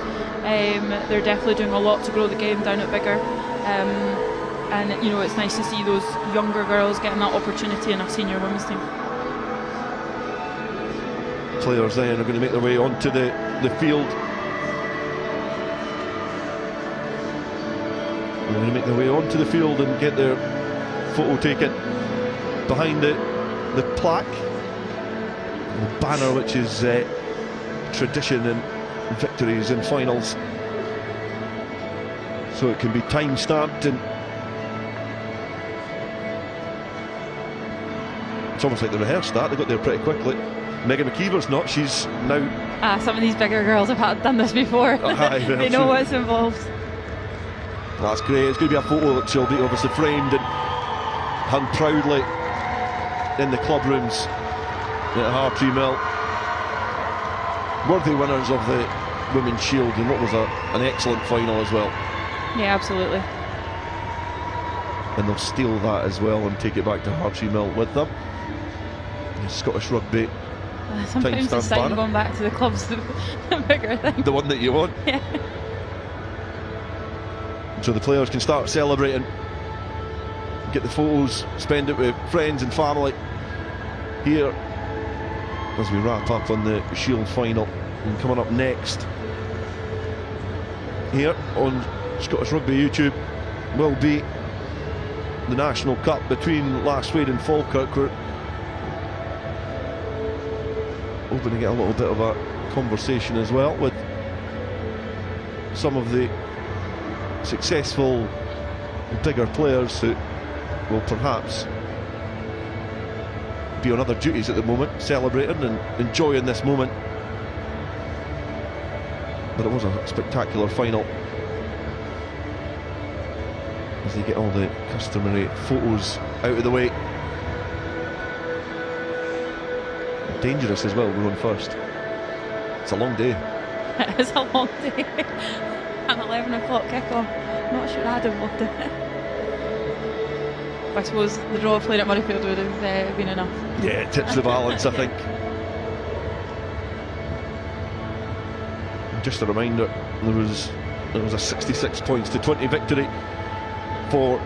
They're definitely doing a lot to grow the game down at Biggar, and you know, it's nice to see those younger girls getting that opportunity in a senior women's team. Players then are going to make their way onto the field. They're going to make their way onto the field and get their photo taken behind the plaque, the banner, which is tradition and victories and finals, so it can be time stamped, and it's almost like they rehearsed that. They got there pretty quickly. Megan McKeever's not. She's now. Some of these Biggar girls have done this before. They know what's involved. That's great. It's going to be a photo that she'll be obviously framed and hung proudly in the club rooms at Hartree Mill. Worthy winners of the Women's Shield, and what was an excellent final as well. Yeah, absolutely. And they'll steal that as well and take it back to Hartree Mill with them. Scottish Rugby Sometimes it's time going back to the club's the bigger thing. The one that you want? Yeah. So the players can start celebrating, get the photos, spend it with friends and family here as we wrap up on the Shield final. And coming up next here on Scottish Rugby YouTube will be the National Cup between Lasswade and Falkirk. We're hoping to get a little bit of a conversation as well with some of the successful Biggar players who will perhaps be on other duties at the moment, celebrating and enjoying this moment. But it was a spectacular final as they get all the customary photos out of the way. Dangerous as well, we're on first. It's a long day. It is a long day. An 11 o'clock kick-off. Not sure Adam loved it. I suppose the draw of playing at Murrayfield would have been enough. Yeah, it tips the balance, I think. Just a reminder, there was a 66 points to 20 victory for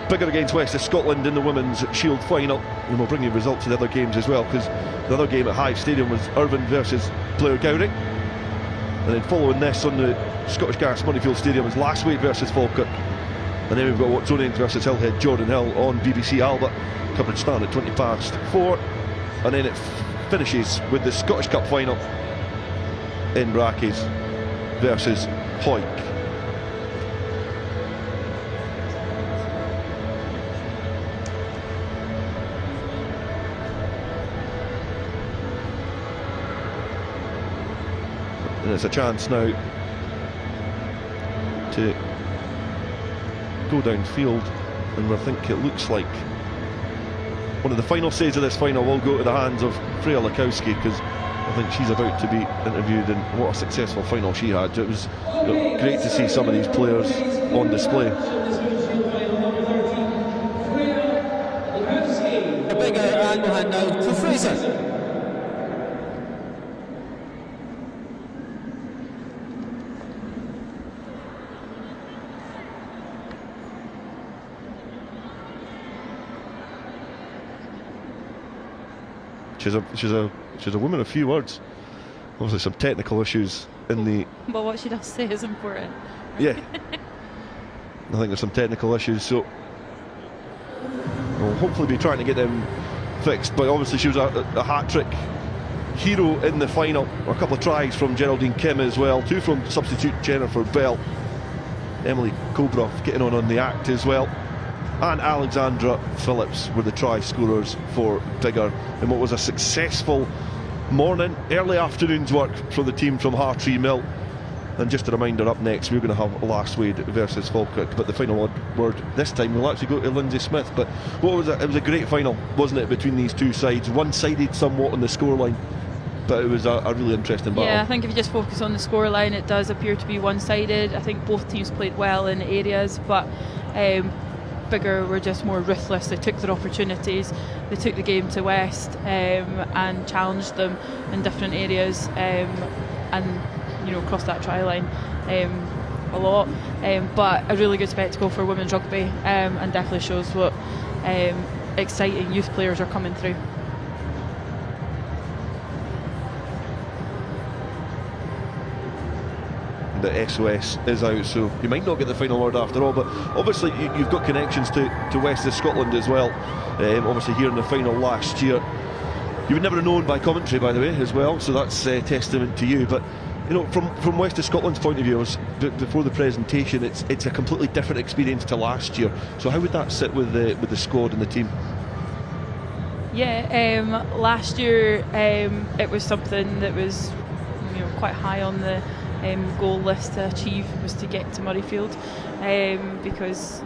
Biggar against West of Scotland in the Women's Shield final, and we'll bring you results of the other games as well, because the other game at Hive Stadium was Irvine versus Blair Gowrie, and then following this on the Scottish Gas Murrayfield Stadium is Lasswade versus Falkirk, and then we've got Watsonians versus Hillhead Jordan Hill on BBC Alba. Coverage starting at 4:20, and then it finishes with the Scottish Cup final in Brackies versus Hawick. And it's a chance now to go downfield, and I think it looks like one of the final saves of this final will go to the hands of Freya Lukowski, because I think she's about to be interviewed, and what a successful final she had. It was great to see some of these players on display. Biggar, and we'll hand now to Fraser. She's a woman of few words. Obviously some technical issues in the... But what she does say is important. Yeah. I think there's some technical issues, so we'll hopefully be trying to get them fixed. But obviously she was a hat-trick hero in the final. A couple of tries from Geraldine Kim as well, 2 from substitute Jennifer Bell. Emily Cobroff getting on the act as well, and Alexandra Phillips were the try scorers for Biggar in what was a successful morning, early afternoon's work from the team from Hartree Mill. And just a reminder, up next we're going to have Lasswade versus Falkirk, but the final word this time will actually go to Lynsey Smith. But what was it? It was a great final, wasn't it, between these two sides? One-sided somewhat on the scoreline, but it was a really interesting battle. Yeah, I think if you just focus on the scoreline, it does appear to be one-sided. I think both teams played well in areas, but Biggar were just more ruthless. They took their opportunities, they took the game to West and challenged them in different areas, and crossed that try line a lot, but a really good spectacle for women's rugby, and definitely shows what exciting youth players are coming through. The SOS is out, so you might not get the final word after all, but obviously you've got connections to West of Scotland as well. Obviously here in the final last year, you would never have known by commentary, by the way, as well, so that's testament to you. But from West of Scotland's point of view, before the presentation, it's a completely different experience to last year. So how would that sit with the squad and the team? Yeah, last year it was something that was quite high on the goal list to achieve, was to get to Murrayfield, because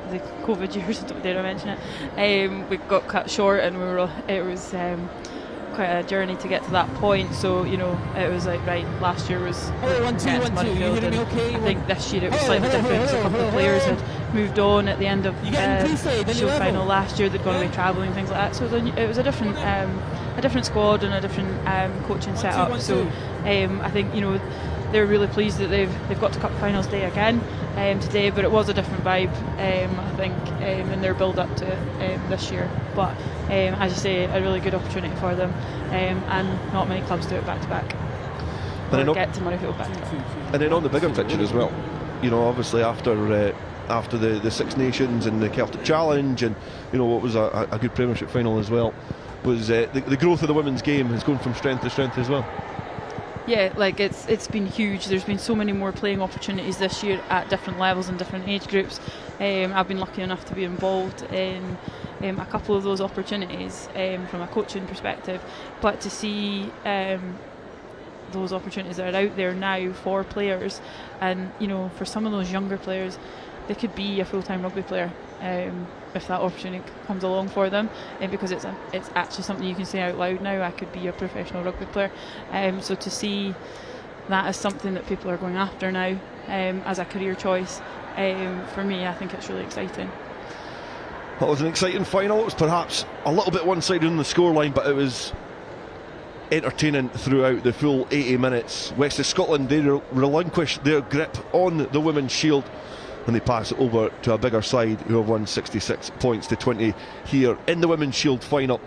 the COVID years, I don't dare mention it, we got cut short, and it was quite a journey to get to that point. So it was like, right, last year was getting to Murrayfield, and I think this year it was slightly different because a couple of players had moved on at the end of the Shield final last year. They'd gone away travelling and things like that, so it was a different a different squad and a different coaching setup. So I think they're really pleased that they've got to cup finals day again today, but it was a different vibe, I think, in their build up to this year. But as you say, a really good opportunity for them, and not many clubs do it back to back. Or get to Murrayfield back to back. And then on the bigger picture as well, obviously after the Six Nations and the Celtic Challenge, and what was a good Premiership final as well, was the growth of the women's game has gone from strength to strength as well. Yeah, like it's been huge. There's been so many more playing opportunities this year at different levels and different age groups. I've been lucky enough to be involved in a couple of those opportunities from a coaching perspective, but to see those opportunities that are out there now for players, and for some of those younger players, they could be a full-time rugby player if that opportunity comes along for them, because it's actually something you can say out loud now. I could be a professional rugby player, so to see that as something that people are going after now as a career choice, for me, I think it's really exciting. Well, it was an exciting final. It was perhaps a little bit one-sided in the scoreline, but it was entertaining throughout the full 80 minutes. West of Scotland, they relinquish their grip on the Women's Shield, and they pass it over to a bigger side who have won 66 points to 20 here in the Women's Shield final.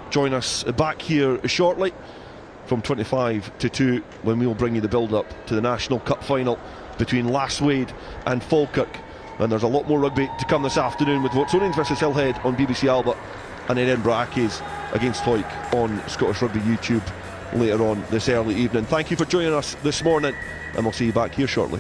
Join us back here shortly from 25 to 2 when we will bring you the build-up to the National Cup final between Lasswade and Falkirk. And there's a lot more rugby to come this afternoon with Watsonians versus Hillhead on BBC Albert, and Edinburgh Accies against Hawick on Scottish Rugby YouTube later on this early evening. Thank you for joining us this morning, and we'll see you back here shortly.